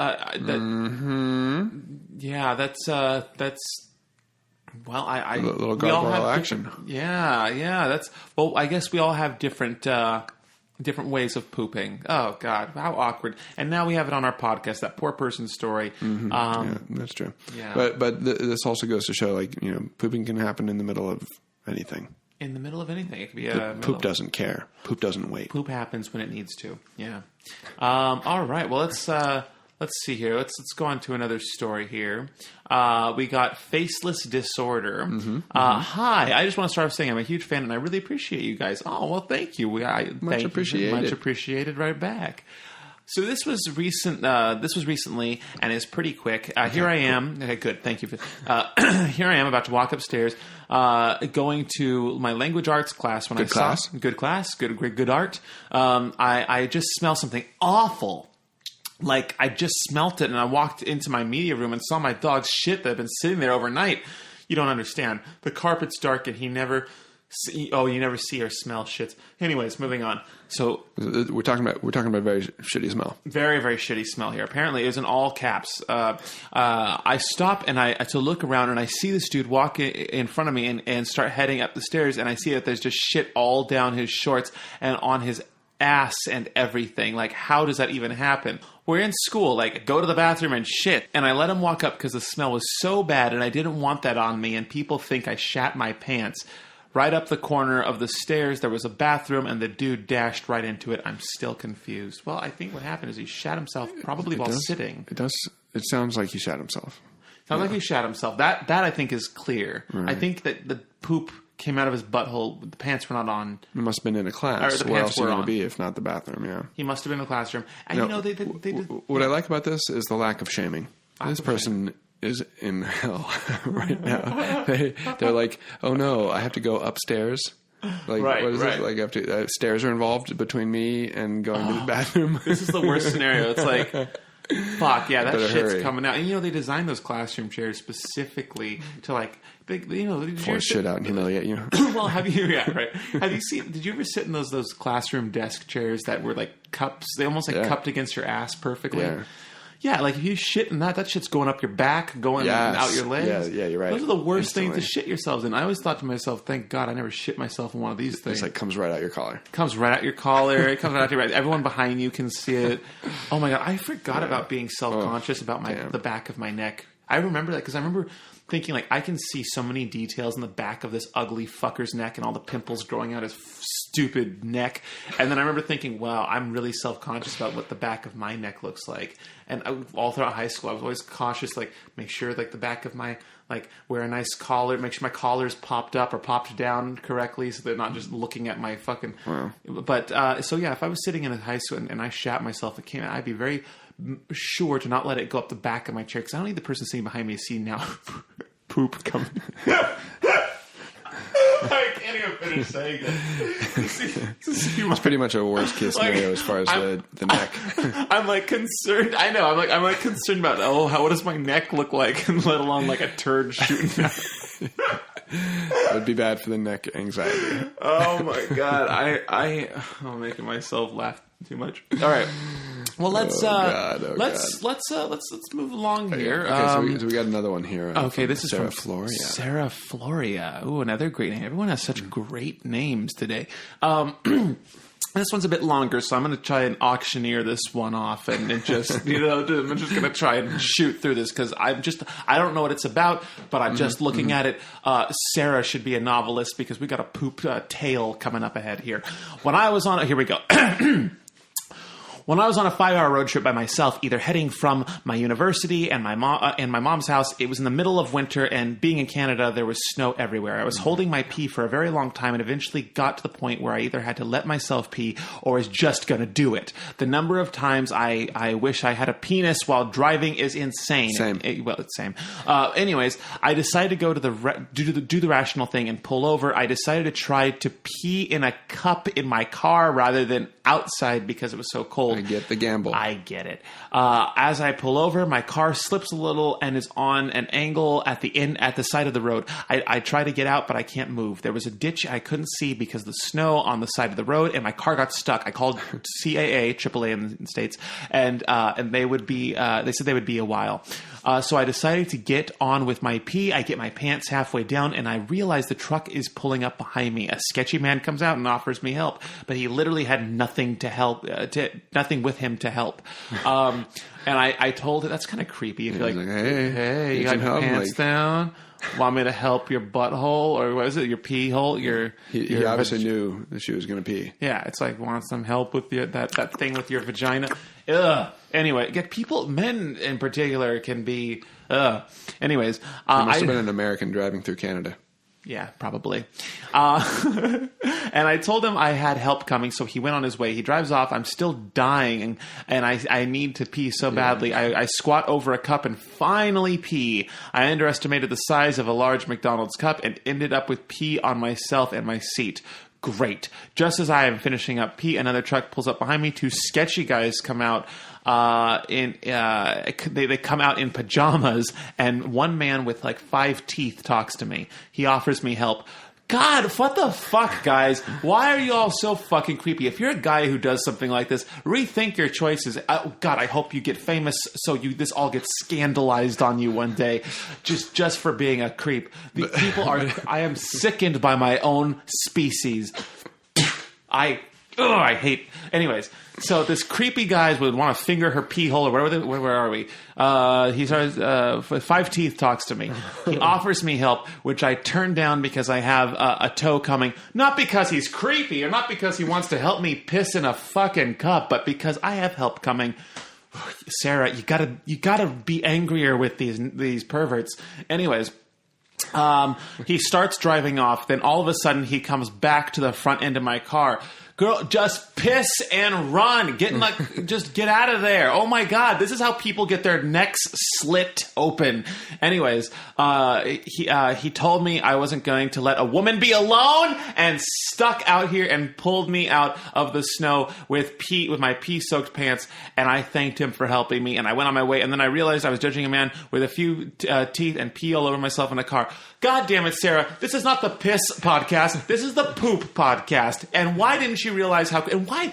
S1: yeah, that's well, I
S2: a little gargoyle action.
S1: Yeah, that's, well, I guess we all have different ways of pooping. Oh God, how awkward! And now we have it on our podcast. That poor person's story.
S2: Yeah, that's true.
S1: Yeah.
S2: But this also goes to show, like, pooping can happen in the middle of anything.
S1: In the middle of anything, it could be
S2: Poop doesn't care. Poop doesn't wait.
S1: Poop happens when it needs to. Yeah. All right. Well, let's see here. Let's go on to another story here. We got Faceless Disorder. Hi. I just want to start off saying I'm a huge fan and I really appreciate you guys. Oh, well, thank you.
S2: Much appreciated.
S1: Much appreciated right back. So this was recent. This was recently, and it's pretty quick. Here I am. Okay, good. Thank you. Here I am, about to walk upstairs, going to my language arts class. Good class. Good art. I just smell something awful. Like, I just smelt it, and I walked into my media room and saw my dog's shit that had been sitting there overnight. You don't understand. The carpet's dark, and you never see or smell shits. Anyways, moving on. So
S2: we're talking about a very shitty smell.
S1: Very, very shitty smell here. Apparently, it was in all caps. I stop and I to look around, and I see this dude walk in front of me and start heading up the stairs, and I see that there's just shit all down his shorts and on his ass and everything. Like, how does that even happen? We're in school, like, go to the bathroom and shit. And I let him walk up because the smell was so bad and I didn't want that on me, and people think I shat my pants. Right up the corner of the stairs, there was a bathroom, and the dude dashed right into it. I'm still confused. Well, I think what happened is he shat himself probably while sitting.
S2: It sounds like he shat himself.
S1: Sounds like he shat himself. That I think is clear. Right. I think that the poop came out of his butthole. The pants were not on.
S2: It must have been in a class. Where else are you going to be if not the bathroom? Yeah.
S1: He must have been in the classroom. And they did.
S2: What I like about this is the lack of shaming. This person is in hell right now. They're like, oh no, I have to go upstairs. Like, what is this? Like, I have to, stairs are involved between me and going to the bathroom.
S1: This is the worst scenario. It's like, fuck, yeah, that shit's
S2: hurry.
S1: coming out. And they designed those classroom chairs specifically to, like,
S2: force shit out and humiliate you.
S1: Well, have you seen, did you ever sit in those classroom desk chairs that were like cups? They almost like cupped against your ass perfectly. Yeah, like if you shit in that shit's going up your back, going out your legs.
S2: Yeah, you're right.
S1: Those are the worst things to shit yourselves in. I always thought to myself, thank God I never shit myself in one of these things.
S2: It's like comes right out your collar.
S1: It comes right out your collar. It comes right out your right. Everyone behind you can see it. Oh my God, I forgot about being self-conscious about the back of my neck. I remember that because I remember thinking, like, I can see so many details in the back of this ugly fucker's neck and all the pimples growing out his stupid neck. And then I remember thinking, wow, I'm really self-conscious about what the back of my neck looks like. And all throughout high school, I was always cautious, like, make sure, like, the back of my, like, wear a nice collar, make sure my collar's popped up or popped down correctly so they're not just looking at my fucking... Wow. But, so yeah, if I was sitting in a high school and I shat myself, I'd be very sure to not let it go up the back of my chair, because I don't need the person sitting behind me to see now poop coming. I can't even finish saying it.
S2: It's pretty much a worst case scenario as far as the neck.
S1: I'm like concerned. I know. I'm like concerned about what does my neck look like, and let alone like a turd shooting out.
S2: It would be bad for the neck anxiety.
S1: Oh my God. I'm making myself laugh too much. All right. Well, let's move along here.
S2: Okay, so we got another one here.
S1: Okay, this is
S2: Sarah
S1: from
S2: Floria.
S1: Sarah Floria. Ooh, another great name. Everyone has such great names today. This one's a bit longer, so I'm going to try and auctioneer this one off and just, I'm just going to try and shoot through this because I don't know what it's about, but I'm just looking at it. Sarah should be a novelist because we got a poop tale coming up ahead here. Here we go. When I was on a 5-hour road trip by myself, either heading from my university and my mom's house, it was in the middle of winter, and being in Canada, there was snow everywhere. I was holding my pee for a very long time and eventually got to the point where I either had to let myself pee or was just going to do it. The number of times I wish I had a penis while driving is insane.
S2: Same.
S1: It's same. Anyways, I decided to go to do the rational thing and pull over. I decided to try to pee in a cup in my car rather than outside because it was so cold.
S2: I get the gamble.
S1: I get it. As I pull over, my car slips a little and is on an angle at the side of the road. I try to get out, but I can't move. There was a ditch I couldn't see because of the snow on the side of the road, and my car got stuck. I called CAA, AAA in the States, and they said they would be a while. So I decided to get on with my pee. I get my pants halfway down, and I realize the truck is pulling up behind me. A sketchy man comes out and offers me help, but he literally had nothing to help, nothing with him to help. And I told it, that's kind of creepy. If you're like, hey, you got your pants down? Want me to help your butthole, or what is it? Your pee hole?
S2: He obviously knew that she was going to pee.
S1: Yeah, it's like, want some help with that thing with your vagina? Ugh. Anyway, men in particular can be. Anyways,
S2: he must have been an American driving through Canada.
S1: Yeah, probably. And I told him I had help coming, so he went on his way. He drives off. I'm still dying, and I need to pee so badly. I squat over a cup and finally pee. I underestimated the size of a large McDonald's cup and ended up with pee on myself and my seat. Great. Just as I am finishing up pee, another truck pulls up behind me. Two sketchy guys come out. They come out in pajamas, and one man with like 5 teeth talks to me. He offers me help. God, what the fuck, guys? Why are you all so fucking creepy? If you're a guy who does something like this, rethink your choices. God, I hope you get famous so this all gets scandalized on you one day, just for being a creep. The people I am sickened by my own species. I hate. Anyways, so this creepy guy would want to finger her pee hole or whatever. Where are we? He starts. 5 teeth talks to me. He offers me help, which I turn down because I have a tow coming. Not because he's creepy or not because he wants to help me piss in a fucking cup, but because I have help coming. Sarah, you gotta be angrier with these perverts. Anyways. He starts driving off. Then all of a sudden he comes back to the front end of my car. Girl, just piss and run. Just get out of there. Oh my God, this is how people get their necks slit open. Anyways, he told me I wasn't going to let a woman be alone and stuck out here and pulled me out of the snow with my pee-soaked pants. And I thanked him for helping me. And I went on my way. And then I realized I was judging a man with a few teeth and pee all over myself in a car. God damn it, Sarah. This is not the piss podcast. This is the poop podcast. And why didn't you realize how... And why...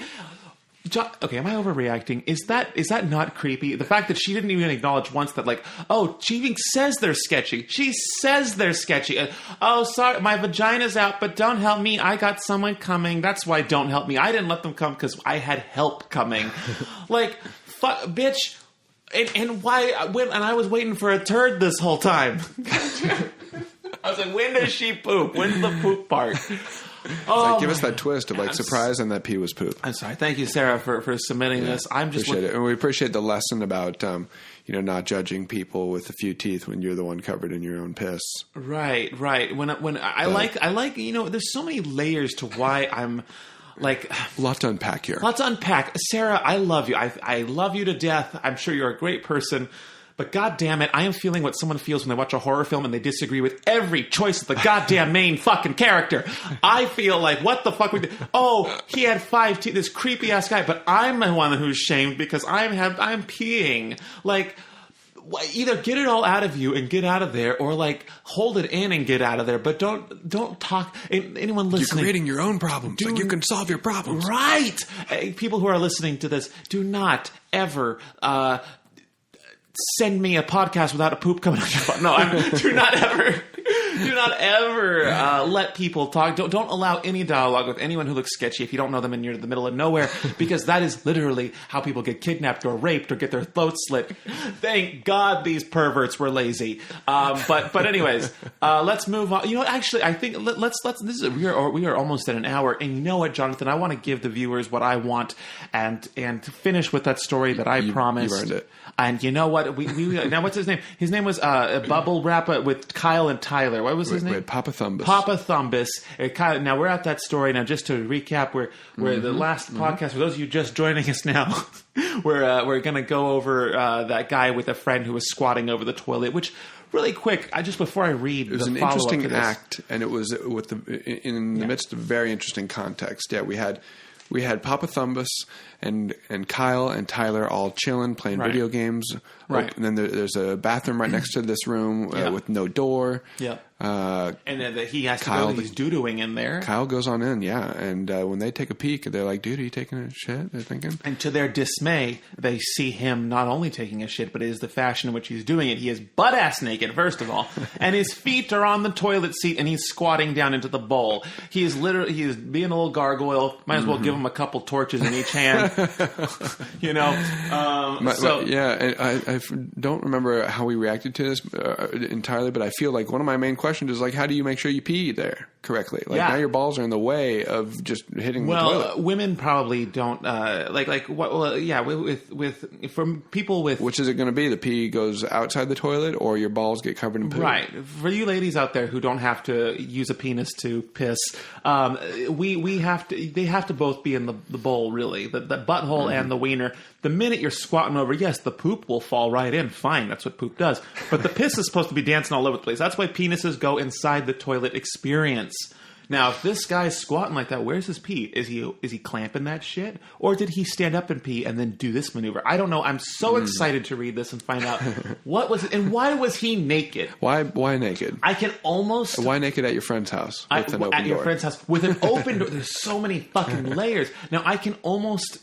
S1: Okay, am I overreacting? Is that not creepy? The fact that she didn't even acknowledge once that, like, she even says they're sketchy. She says they're sketchy. Sorry, my vagina's out, but don't help me. I got someone coming. That's why don't help me. I didn't let them come because I had help coming. Like, fuck, bitch. And why... and I was waiting for a turd this whole time. I was like, when does she poop? When's the poop part?
S2: Give us that twist of surprise and that pee was poop.
S1: I'm sorry. Thank you, Sarah, for submitting this. I'm just
S2: appreciate it, and we appreciate the lesson about not judging people with a few teeth when you're the one covered in your own piss. Right.
S1: When I like there's so many layers to why I'm. Like,
S2: a lot to unpack here.
S1: Sarah, I love you. I love you to death. I'm sure you're a great person. But God damn it, I am feeling what someone feels when they watch a horror film and they disagree with every choice of the goddamn main fucking character. I feel like, what the fuck? He had 5 teeth, this creepy ass guy, but I'm the one who's shamed because I'm peeing. Like, either get it all out of you and get out of there, or like hold it in and get out of there. But don't talk. Anyone listening,
S2: you're creating your own problems. Like you can solve your problems,
S1: right? People who are listening to this, do not ever send me a podcast without a poop coming out your butt. No, do not ever. Do not ever let people talk. Don't allow any dialogue with anyone who looks sketchy if you don't know them and you're in the middle of nowhere, because that is literally how people get kidnapped or raped or get their throats slit. Thank God these perverts were lazy. But anyways, let's move on. You know, actually, I think let's. We are almost at an hour, and you know what, Jonathan? I want to give the viewers what I want and finish with that story that I promised.
S2: You earned it.
S1: And you know what? We now what's his name? His name was Bubble Wrap with Kyle and Tyler. What was his name?
S2: Papa Thumbus.
S1: Papa Thumbus. Now we're at that story now. Just to recap, where the last podcast. For those of you just joining us now, we're going to go over that guy with a friend who was squatting over the toilet. Which, really quick, just before I read,
S2: it was an interesting act, and it was in the midst of very interesting context. Yeah, we had Papa Thumbus and Kyle and Tyler all chilling, playing video games.
S1: Right.
S2: And then there's a bathroom right next to this room with no door.
S1: Yeah. And then he has to go. He's doo-dooing in there.
S2: Kyle goes on in, yeah. And when they take a peek, they're like, dude, are you taking a shit? They're thinking.
S1: And to their dismay, they see him not only taking a shit, but it is the fashion in which he's doing it. He is butt-ass naked, first of all. And his feet are on the toilet seat, and he's squatting down into the bowl. He is being a little gargoyle. Might as well give him a couple torches in each hand. You know?
S2: I don't remember how we reacted to this entirely, but I feel like one of my main questions is like, how do you make sure you pee there correctly? Like now your balls are in the way of just hitting the toilet.
S1: Well, women probably don't for people with,
S2: which is it going to be? The pee goes outside the toilet, or your balls get covered in poo?
S1: Right. For you ladies out there who don't have to use a penis to piss, they have to both be in the bowl, really, the butthole and the wiener. The minute you're squatting over, yes, the poop will fall right in. Fine, that's what poop does. But the piss is supposed to be dancing all over the place. That's why penises go inside the toilet experience. Now, if this guy's squatting like that, where's his pee? Is he clamping that shit? Or did he stand up and pee and then do this maneuver? I don't know. I'm so excited to read this and find out what was it, and why was he naked?
S2: Why naked?
S1: I can almost...
S2: Why naked at your friend's house with an open door? At your
S1: friend's house with an open door. There's so many fucking layers. Now, I can almost...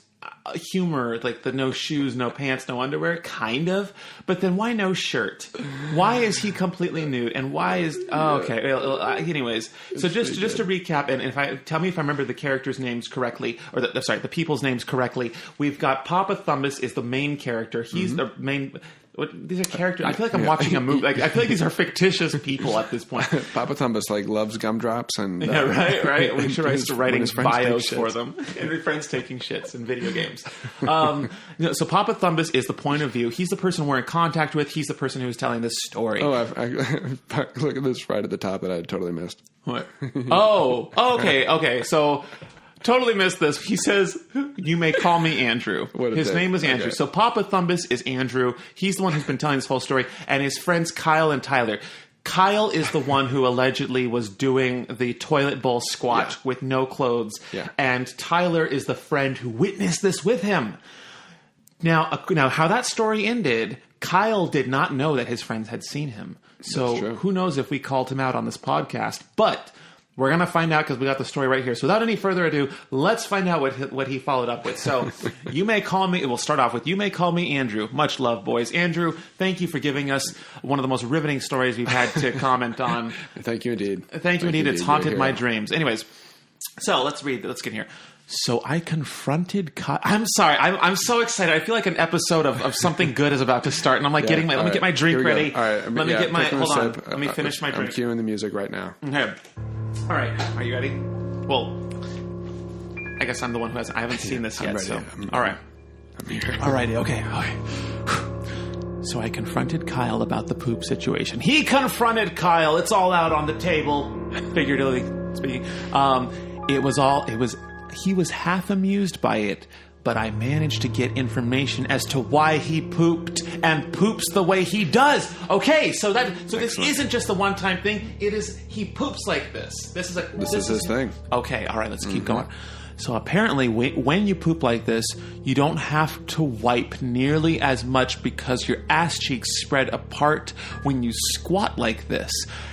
S1: humor, like the no shoes, no pants, no underwear, kind of. But then why no shirt? Why is he completely nude? And why is... Oh, okay. Anyways, so just to recap, and tell me if I remember the characters' names correctly, or the people's names correctly. We've got Papa Thumbus is the main character. He's the main... These are characters. I feel like I'm watching a movie. Like, I feel like these are fictitious people at this point.
S2: Papa Thumbus loves gumdrops and
S1: right. We should start writing bios for them. And their friends taking shits in video games. So Papa Thumbus is the point of view. He's the person we're in contact with. He's the person who's telling this story.
S2: Oh, look at this right at the top that I totally missed.
S1: What? Okay. So. Totally missed this. He says, you may call me Andrew. His name is Andrew. Okay. So Papa Thumbus is Andrew. He's the one who's been telling this whole story. And his friends Kyle and Tyler. Kyle is the one who allegedly was doing the toilet bowl squat with no clothes. Yeah. And Tyler is the friend who witnessed this with him. Now, how that story ended, Kyle did not know that his friends had seen him. So who knows if we called him out on this podcast. But... we're going to find out because we got the story right here. So without any further ado, let's find out what he followed up with. So you may call me, we'll start off with, you may call me Andrew. Much love, boys. Andrew, thank you for giving us one of the most riveting stories we've had to comment on.
S2: Thank you indeed.
S1: Thank you indeed. It's haunted my dreams. Anyways, so let's get here. So I confronted Kyle. I'm sorry. I'm so excited. I feel like an episode of something good is about to start, and I'm like let me get my drink ready.
S2: All right.
S1: Let me get my, hold on. Let me finish my drink.
S2: I'm cueing the music right now.
S1: Okay. All right. Are you ready? Well, I guess I'm the one who hasn't. I haven't seen this yet. So, all right.
S2: I'm here.
S1: All righty. Okay. So I confronted Kyle about the poop situation. He confronted Kyle. It's all out on the table, figuratively speaking. He was half amused by it, but I managed to get information as to why he pooped and poops the way he does. Okay, so this isn't just a one-time thing. It is he poops like this. This is his thing. Okay, all right, let's keep going. So apparently when you poop like this, you don't have to wipe nearly as much because your ass cheeks spread apart when you squat like this.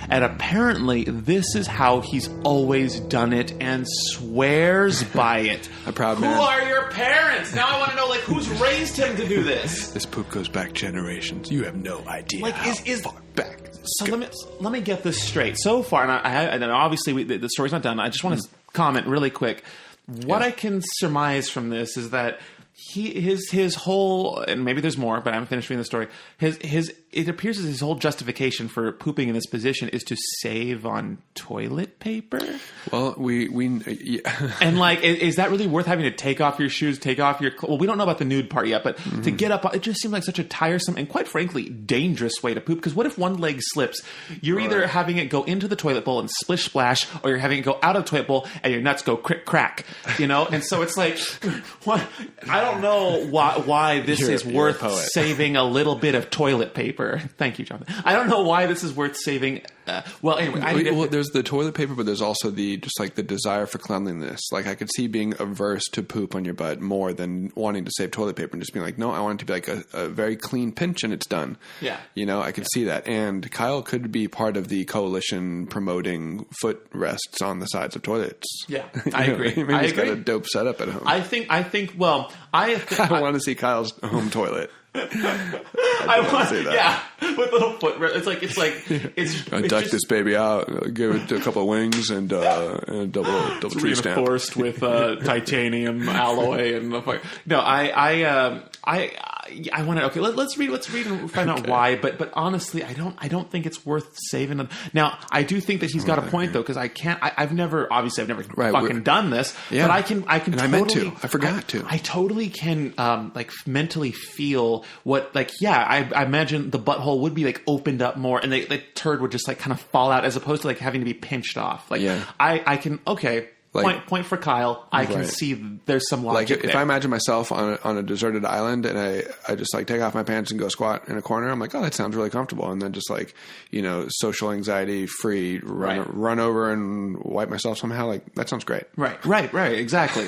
S1: And apparently this is how he's always done it and swears by it.
S2: A proud man.
S1: Who are your parents? Now I want to know, like, who's raised him to do this?
S2: This poop goes back generations. You have no idea.
S1: Like,
S2: how far back.
S1: So let me get this straight. So far, and obviously the story's not done. I just want to comment really quick. What I can surmise from this is that his whole, and maybe there's more, but I haven't finished reading the story. It appears as his whole justification for pooping in this position is to save on toilet paper.
S2: Well,
S1: and like, is that really worth having to take off your shoes, take off your? Well, we don't know about the nude part yet, but to get up, it just seems like such a tiresome and, quite frankly, dangerous way to poop. Because what if one leg slips? You're either having it go into the toilet bowl and splish splash, or you're having it go out of the toilet bowl and your nuts go crick crack. You know, and so it's like, what? I don't know why this is worth saving a little bit of toilet paper. Thank you, Jonathan. I don't know why this is worth saving. Well, anyway.
S2: There's the toilet paper, but there's also the desire for cleanliness. Like, I could see being averse to poop on your butt more than wanting to save toilet paper and just being like, no, I want it to be like a very clean pinch and it's done.
S1: Yeah.
S2: You know, I could see that. And Kyle could be part of the coalition promoting foot rests on the sides of toilets.
S1: Yeah, I agree.
S2: Maybe he's got a dope setup at home.
S1: I think. Well, I
S2: want to see Kyle's home toilet.
S1: I want to say that. Yeah, with little foot.
S2: I duck this baby out, give it a couple of wings, and double tree stamp.
S1: Reinforced with titanium alloy and no. I want to. Okay, let's read and find out why. But honestly, I don't think it's worth saving them. Now, I do think that he's got a point though, because I've never fucking done this. Yeah. But I can. And totally,
S2: I meant to. I forgot to.
S1: I totally can mentally feel what I imagine the butthole would be like opened up more, and the turd would just like kind of fall out as opposed to like having to be pinched off. I can point for Kyle. I can see there's some logic
S2: there. If I imagine myself on a deserted island and I just like take off my pants and go squat in a corner, I'm like, oh, that sounds really comfortable. And then just like, social anxiety free, run over and wipe myself somehow. Like, that sounds great.
S1: Right. Exactly.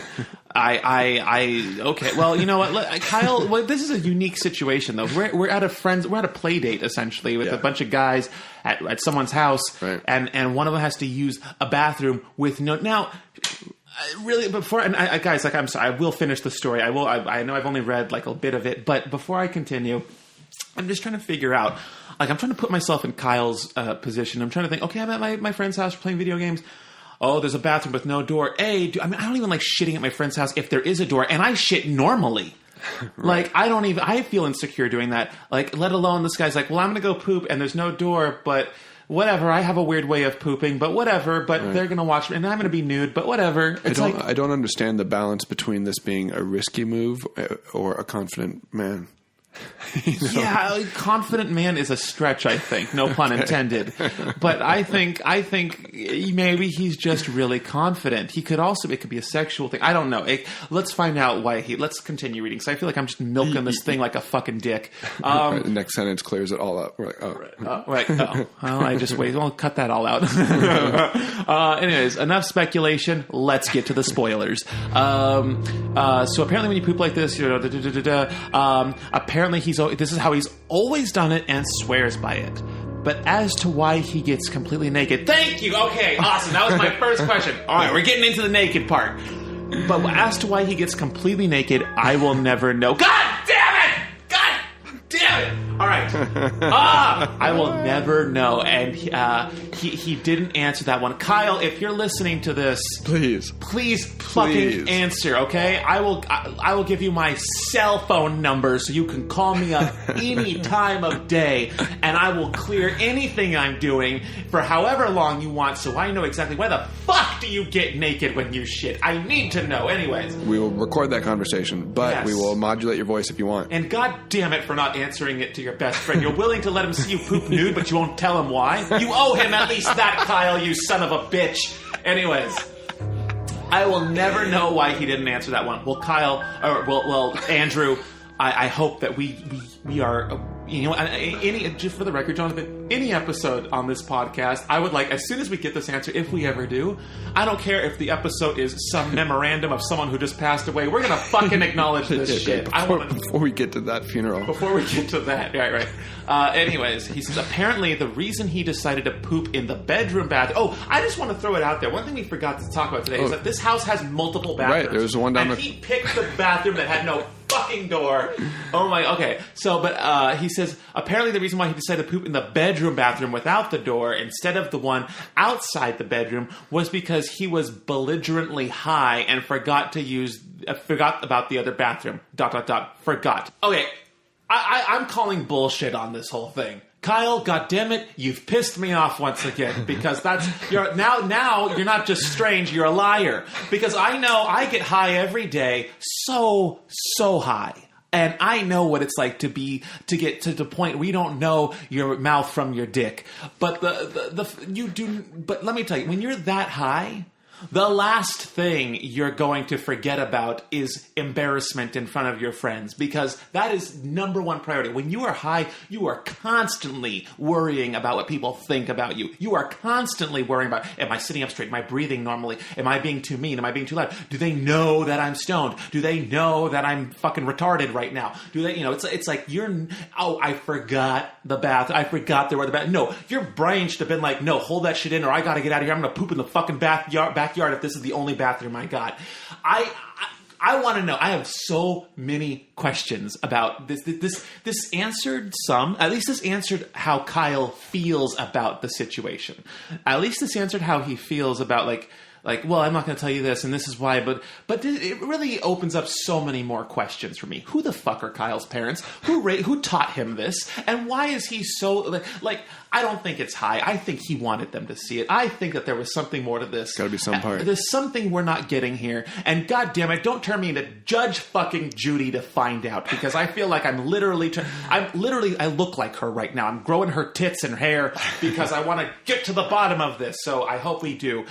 S1: Okay. Well, you know what, Kyle, this is a unique situation though. We're at a play date essentially with a bunch of guys at someone's house, and one of them has to use a bathroom with now. Really, before guys, I'm sorry, I will finish the story. I will. I know I've only read like a bit of it, but before I continue, I'm just trying to figure out. Like, I'm trying to put myself in Kyle's position. I'm trying to think. Okay, I'm at my friend's house playing video games. Oh, there's a bathroom with no door. I don't even like shitting at my friend's house if there is a door, and I shit normally. Like, I feel insecure doing that. Like, let alone this guy's like, well, I'm going to go poop, and there's no door, but whatever. I have a weird way of pooping, but whatever. But they're going to watch me, and I'm going to be nude, but whatever.
S2: I don't understand the balance between this being a risky move or a confident man.
S1: Yeah, confident man is a stretch, I think. No pun intended. But I think maybe he's just really confident. It could be a sexual thing. I don't know. Let's find out why let's continue reading. So I feel like I'm just milking this thing like a fucking dick.
S2: The next sentence clears it all up. We're like, oh.
S1: Right. Oh. Well, I just wait. I'll cut that all out. Anyways, enough speculation. Let's get to the spoilers. So apparently when you poop like this, apparently this is how he's always done it and swears by it. But as to why he gets completely naked... Thank you! Okay, awesome. That was my first question. All right, we're getting into the naked part. But as to why he gets completely naked, I will never know. God damn it! God damn it! All right. I will never know. And he didn't answer that one. Kyle, if you're listening to this... Please fucking answer, okay? I will give you my cell phone number so you can call me up any time of day, and I will clear anything I'm doing for however long you want, so I know exactly why the fuck do you get naked when you shit. I need to know. Anyways.
S2: We will record that conversation, but we will modulate your voice if you want.
S1: And god damn it for not answering it to your best friend. You're willing to let him see you poop nude, but you won't tell him why? You owe him at least that, Kyle, you son of a bitch. Anyways, I will never know why he didn't answer that one. Well, Kyle, Andrew, I hope that we are You know, just for the record, Jonathan, any episode on this podcast, I would like, as soon as we get this answer, if we ever do, I don't care if the episode is some memorandum of someone who just passed away. We're going to fucking acknowledge this shit.
S2: Before we get to that funeral.
S1: Before we get to that. Right. Anyways, he says, apparently the reason he decided to poop in the bedroom bathroom. Oh, I just want to throw it out there. One thing we forgot to talk about today is that this house has multiple bathrooms.
S2: Right, there's one down
S1: he picked the bathroom that had no fucking door. Oh my, okay. So, but he says, apparently the reason why he decided to poop in the bedroom bathroom without the door instead of the one outside the bedroom was because he was belligerently high and forgot about the other bathroom. ... Forgot. Okay, I'm calling bullshit on this whole thing. Kyle, goddammit, you've pissed me off once again because now you're not just strange, you're a liar. Because I know I get high every day, so high. And I know what it's like to get to the point where you don't know your mouth from your dick. But but let me tell you, when you're that high, the last thing you're going to forget about is embarrassment in front of your friends, because that is number one priority. When you are high, you are constantly worrying about what people think about you. You are constantly worrying about, am I sitting up straight? Am I breathing normally? Am I being too mean? Am I being too loud? Do they know that I'm stoned? Do they know that I'm fucking retarded right now? Do they, it's like I forgot the bath. I forgot there were the bath. No, your brain should have been like, no, hold that shit in or I gotta get out of here. I'm gonna poop in the fucking backyard if this is the only bathroom I got. I want to know. I have so many questions about this. This answered some. At least this answered how Kyle feels about the situation. At least this answered how he feels about like, well, I'm not going to tell you this, and this is why, but it really opens up so many more questions for me. Who the fuck are Kyle's parents? Who taught him this? And why is he so, like, I don't think it's high. I think he wanted them to see it. I think that there was something more to this.
S2: Gotta be some part.
S1: There's something we're not getting here, and God damn it, don't turn me into Judge fucking Judy to find out, because I feel like I look like her right now. I'm growing her tits and hair because I want to get to the bottom of this, so I hope we do.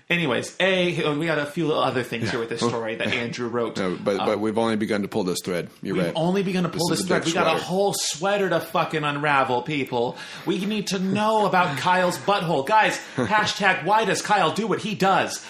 S1: Anyways, we got a few other things here with this story that Andrew wrote.
S2: No, but we've only begun to pull this thread. You're right.
S1: We've only begun to pull this thread. We got a whole sweater to fucking unravel, people. We need to know about Kyle's butthole. Guys, hashtag why does Kyle do what he does?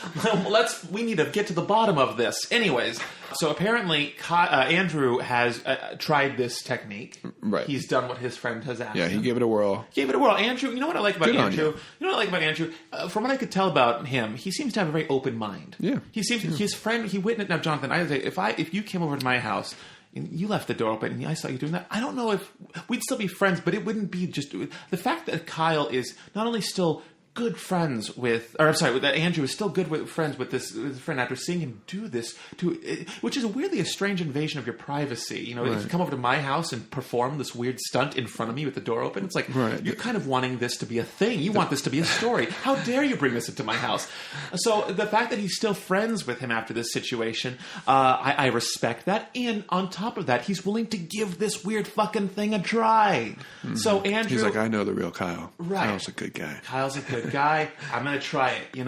S1: We need to get to the bottom of this. Anyways, so apparently Andrew has tried this technique.
S2: Right.
S1: He's done what his friend has asked him.
S2: Yeah, he gave it a whirl.
S1: Andrew, you know what I like about Andrew? You know what I like about Andrew? From what I could tell about him, he seems to have a very open mind.
S2: Yeah.
S1: His friend, he witnessed, now Jonathan, I would say, if you came over to my house and you left the door open and I saw you doing that, I don't know if we'd still be friends, but it wouldn't be just, the fact that Kyle is not only still good friends with, that Andrew is still good friends with this friend after seeing him do this, which is weirdly a strange invasion of your privacy. Right. If you come over to my house and perform this weird stunt in front of me with the door open, it's like, you're kind of wanting this to be a thing. You want this to be a story. How dare you bring this into my house? So the fact that he's still friends with him after this situation, I respect that. And on top of that, he's willing to give this weird fucking thing a try. Mm-hmm. So Andrew...
S2: He's like, I know the real Kyle.
S1: Right.
S2: Kyle's a good guy.
S1: Kyle's a good guy. I'm gonna try it.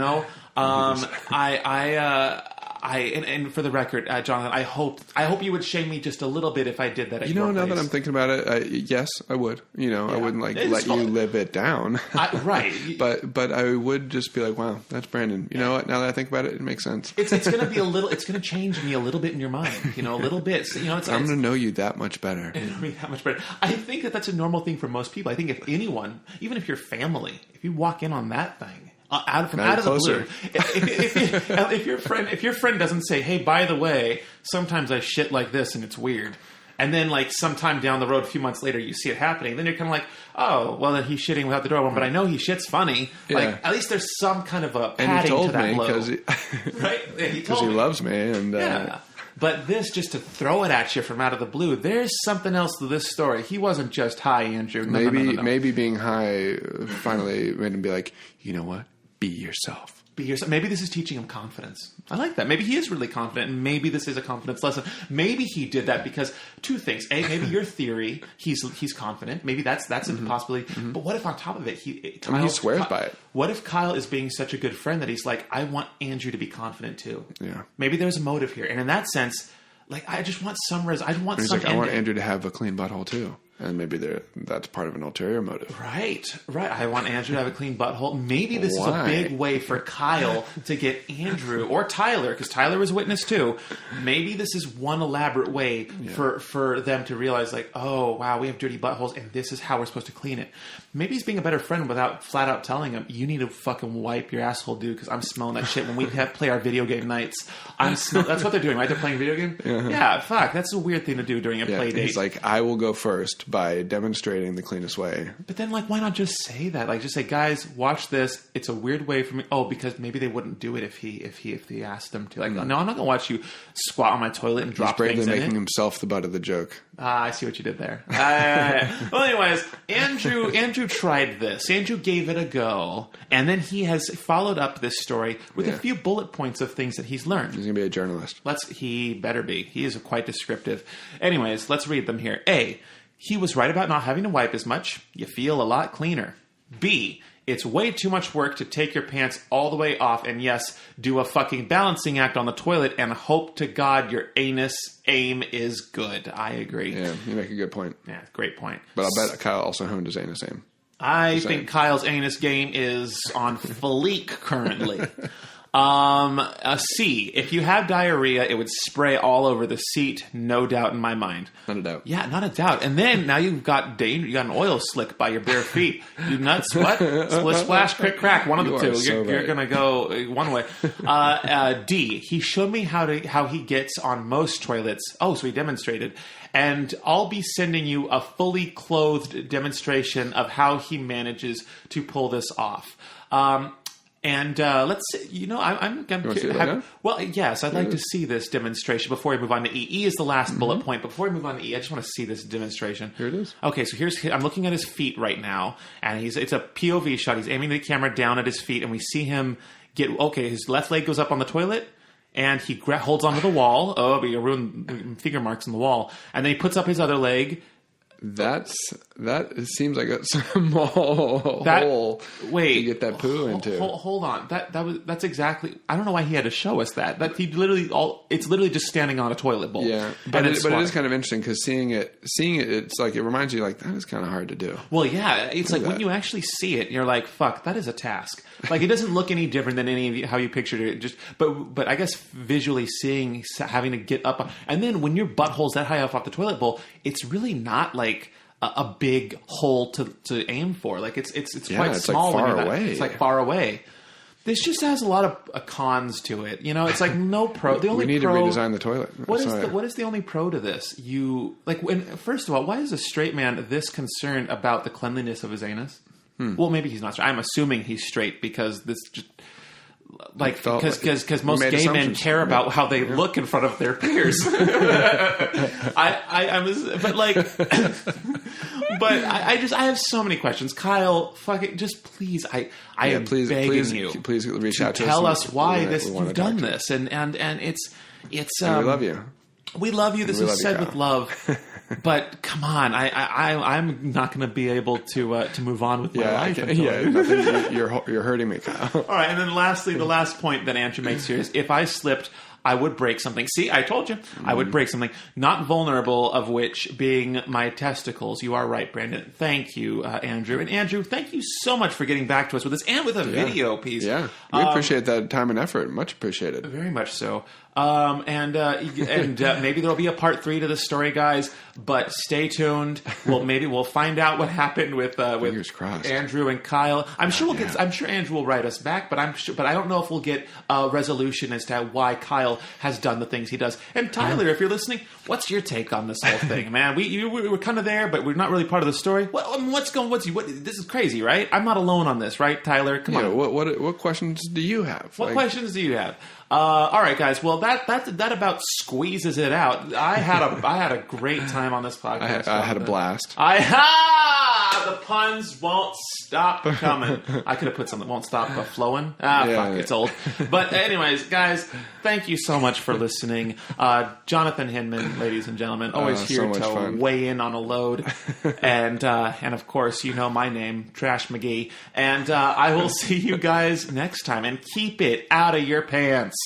S1: And for the record, Jonathan, I hope you would shame me just a little bit if I did that.
S2: Now that I'm thinking about it, yes, I would. I wouldn't let you live it down.
S1: Right.
S2: but I would just be like, wow, that's Brandon. You know what? Now that I think about it, it makes sense.
S1: It's gonna be it's gonna change me a little bit in your mind. A little bit. So,
S2: I'm gonna know you that much better.
S1: That much better. I think that's a normal thing for most people. I think if anyone, even if you're family, if you walk in on that thing. Out of the blue. If your friend doesn't say, "Hey, by the way, sometimes I shit like this and it's weird," and then sometime down the road, a few months later, you see it happening, then you're kind of like, "Oh, well, then he's shitting without the door open, but I know he shits funny." Yeah. At least there's some kind of a padding to that blow. Right? Yeah,
S2: because he loves me, and
S1: yeah. But this, just to throw it at you from out of the blue, there's something else to this story. He wasn't just high, Andrew. No.
S2: Maybe being high finally made him be like, you know what? Be yourself.
S1: Be yourself. Maybe this is teaching him confidence. I like that. Maybe he is really confident, and maybe this is a confidence lesson. Maybe he did that because two things. A, maybe your theory, he's confident. Maybe that's a possibility. Mm-hmm. But what if on top of it, he
S2: swears by it?
S1: What if Kyle is being such a good friend that he's like, I want Andrew to be confident too?
S2: Yeah.
S1: Maybe there's a motive here, and in that sense, I just want some I want some.
S2: I want Andrew to have a clean butthole too. And maybe that's part of an ulterior motive.
S1: Right. I want Andrew to have a clean butthole. Maybe this is a big way for Kyle to get Andrew or Tyler, because Tyler was a witness too. Maybe this is one elaborate way for them to realize, like, oh, wow, we have dirty buttholes, and this is how we're supposed to clean it. Maybe he's being a better friend without flat out telling him, you need to fucking wipe your asshole, dude, because I'm smelling that shit when we play our video game nights. That's what they're doing, right? They're playing video game? Uh-huh. Yeah, fuck. That's a weird thing to do during a play date.
S2: He's like, I will go first by demonstrating the cleanest way.
S1: But then, like, why not just say that? Like, just say, guys, watch this. It's a weird way for me. Oh, because maybe they wouldn't do it if he asked them to. Like, no, I'm not going to watch you squat on my toilet and drop things in it.
S2: He's bravely making himself the butt of the joke.
S1: I see what you did there. Well, anyways, Andrew tried this. Andrew gave it a go, and then he has followed up this story with a few bullet points of things that he's learned.
S2: He's going to be a journalist.
S1: He better be. He is quite descriptive. Anyways, let's read them here. A, he was right about not having to wipe as much. You feel a lot cleaner. B, it's way too much work to take your pants all the way off and, yes, do a fucking balancing act on the toilet and hope to God your anus aim is good. I agree.
S2: Yeah, you make a good point.
S1: Yeah, great point.
S2: But I'll bet Kyle also honed his anus aim.
S1: I think Kyle's anus game is on fleek currently. A C. If you have diarrhea, it would spray all over the seat. No doubt in my mind.
S2: Not a doubt.
S1: Yeah, not a doubt. And then now you've got danger. You got an oil slick by your bare feet. You nuts? What? Split, splash, crick, crack. One of the two. You're gonna go one way. D. He showed me how he gets on most toilets. Oh, so he demonstrated. And I'll be sending you a fully clothed demonstration of how he manages to pull this off. And let's see, I'm curious. Well, yes, I'd like to see this demonstration before we move on to E. E is the last bullet point. But before we move on to E, I just want to see this demonstration.
S2: Here it is.
S1: Okay, so I'm looking at his feet right now, and it's a POV shot. He's aiming the camera down at his feet, and we see him his left leg goes up on the toilet, and he holds onto the wall. Oh, but you ruined finger marks on the wall. And then he puts up his other leg.
S2: That seems like a small hole to get that poo into.
S1: Hold on. That's exactly. I don't know why he had to show us that. That he literally it's literally just standing on a toilet bowl.
S2: Yeah, but it is kind of interesting because seeing it, it's like it reminds you like that is kind of hard to do.
S1: Well, yeah, it's like when you actually see it, you're like, fuck, that is a task. Like it doesn't look any different than any of how you pictured it. But I guess visually seeing having to get up, and then when your butthole's that high up off the toilet bowl, it's really not like a big hole to aim for. Like it's quite small.
S2: Like far away.
S1: It's like far away. This just has a lot of cons to it. It's like no pro. The only
S2: we need to redesign the toilet.
S1: What is the only pro to this? First of all, why is a straight man this concerned about the cleanliness of his anus? Well, maybe he's not straight. I'm assuming he's straight because this just. Because most gay men care about how they look in front of their peers. I have so many questions. Kyle, fucking just please, I am begging you.
S2: Please reach out to us.
S1: Tell us why you've done this, and it's.
S2: And we love you.
S1: We love you. This is said with love. But come on, I'm not going to be able to move on with my life.
S2: You're hurting me, Kyle.
S1: All right, and then lastly, the last point that Andrew makes here is if I slipped, I would break something. See, I told you. I would break something. Not vulnerable, of which being my testicles. You are right, Brandon. Thank you, Andrew. And Andrew, thank you so much for getting back to us with this and with a video piece.
S2: Yeah, we appreciate that time and effort. Much appreciated.
S1: Very much so. Maybe there'll be a part 3 to the story, guys. But stay tuned. We'll find out what happened with Andrew and Kyle. I'm sure Andrew will write us back, but I don't know if we'll get a resolution as to why Kyle has done the things he does. And Tyler, if you're listening, what's your take on this whole thing, man? We were kind of there, but we're not really part of the story. This is crazy, right? I'm not alone on this, right, Tyler? Come on.
S2: What questions do you have?
S1: What questions do you have? All right, guys. Well, that about squeezes it out. I had a great time on this podcast.
S2: I had a blast.
S1: The puns won't stop coming. I could have put something won't stop flowing. It's old. But anyways, guys, thank you so much for listening. Jonathan Hinman, ladies and gentlemen, always here to weigh in on a load. And of course, you know my name, Trash McGee. And I will see you guys next time. And keep it out of your pants.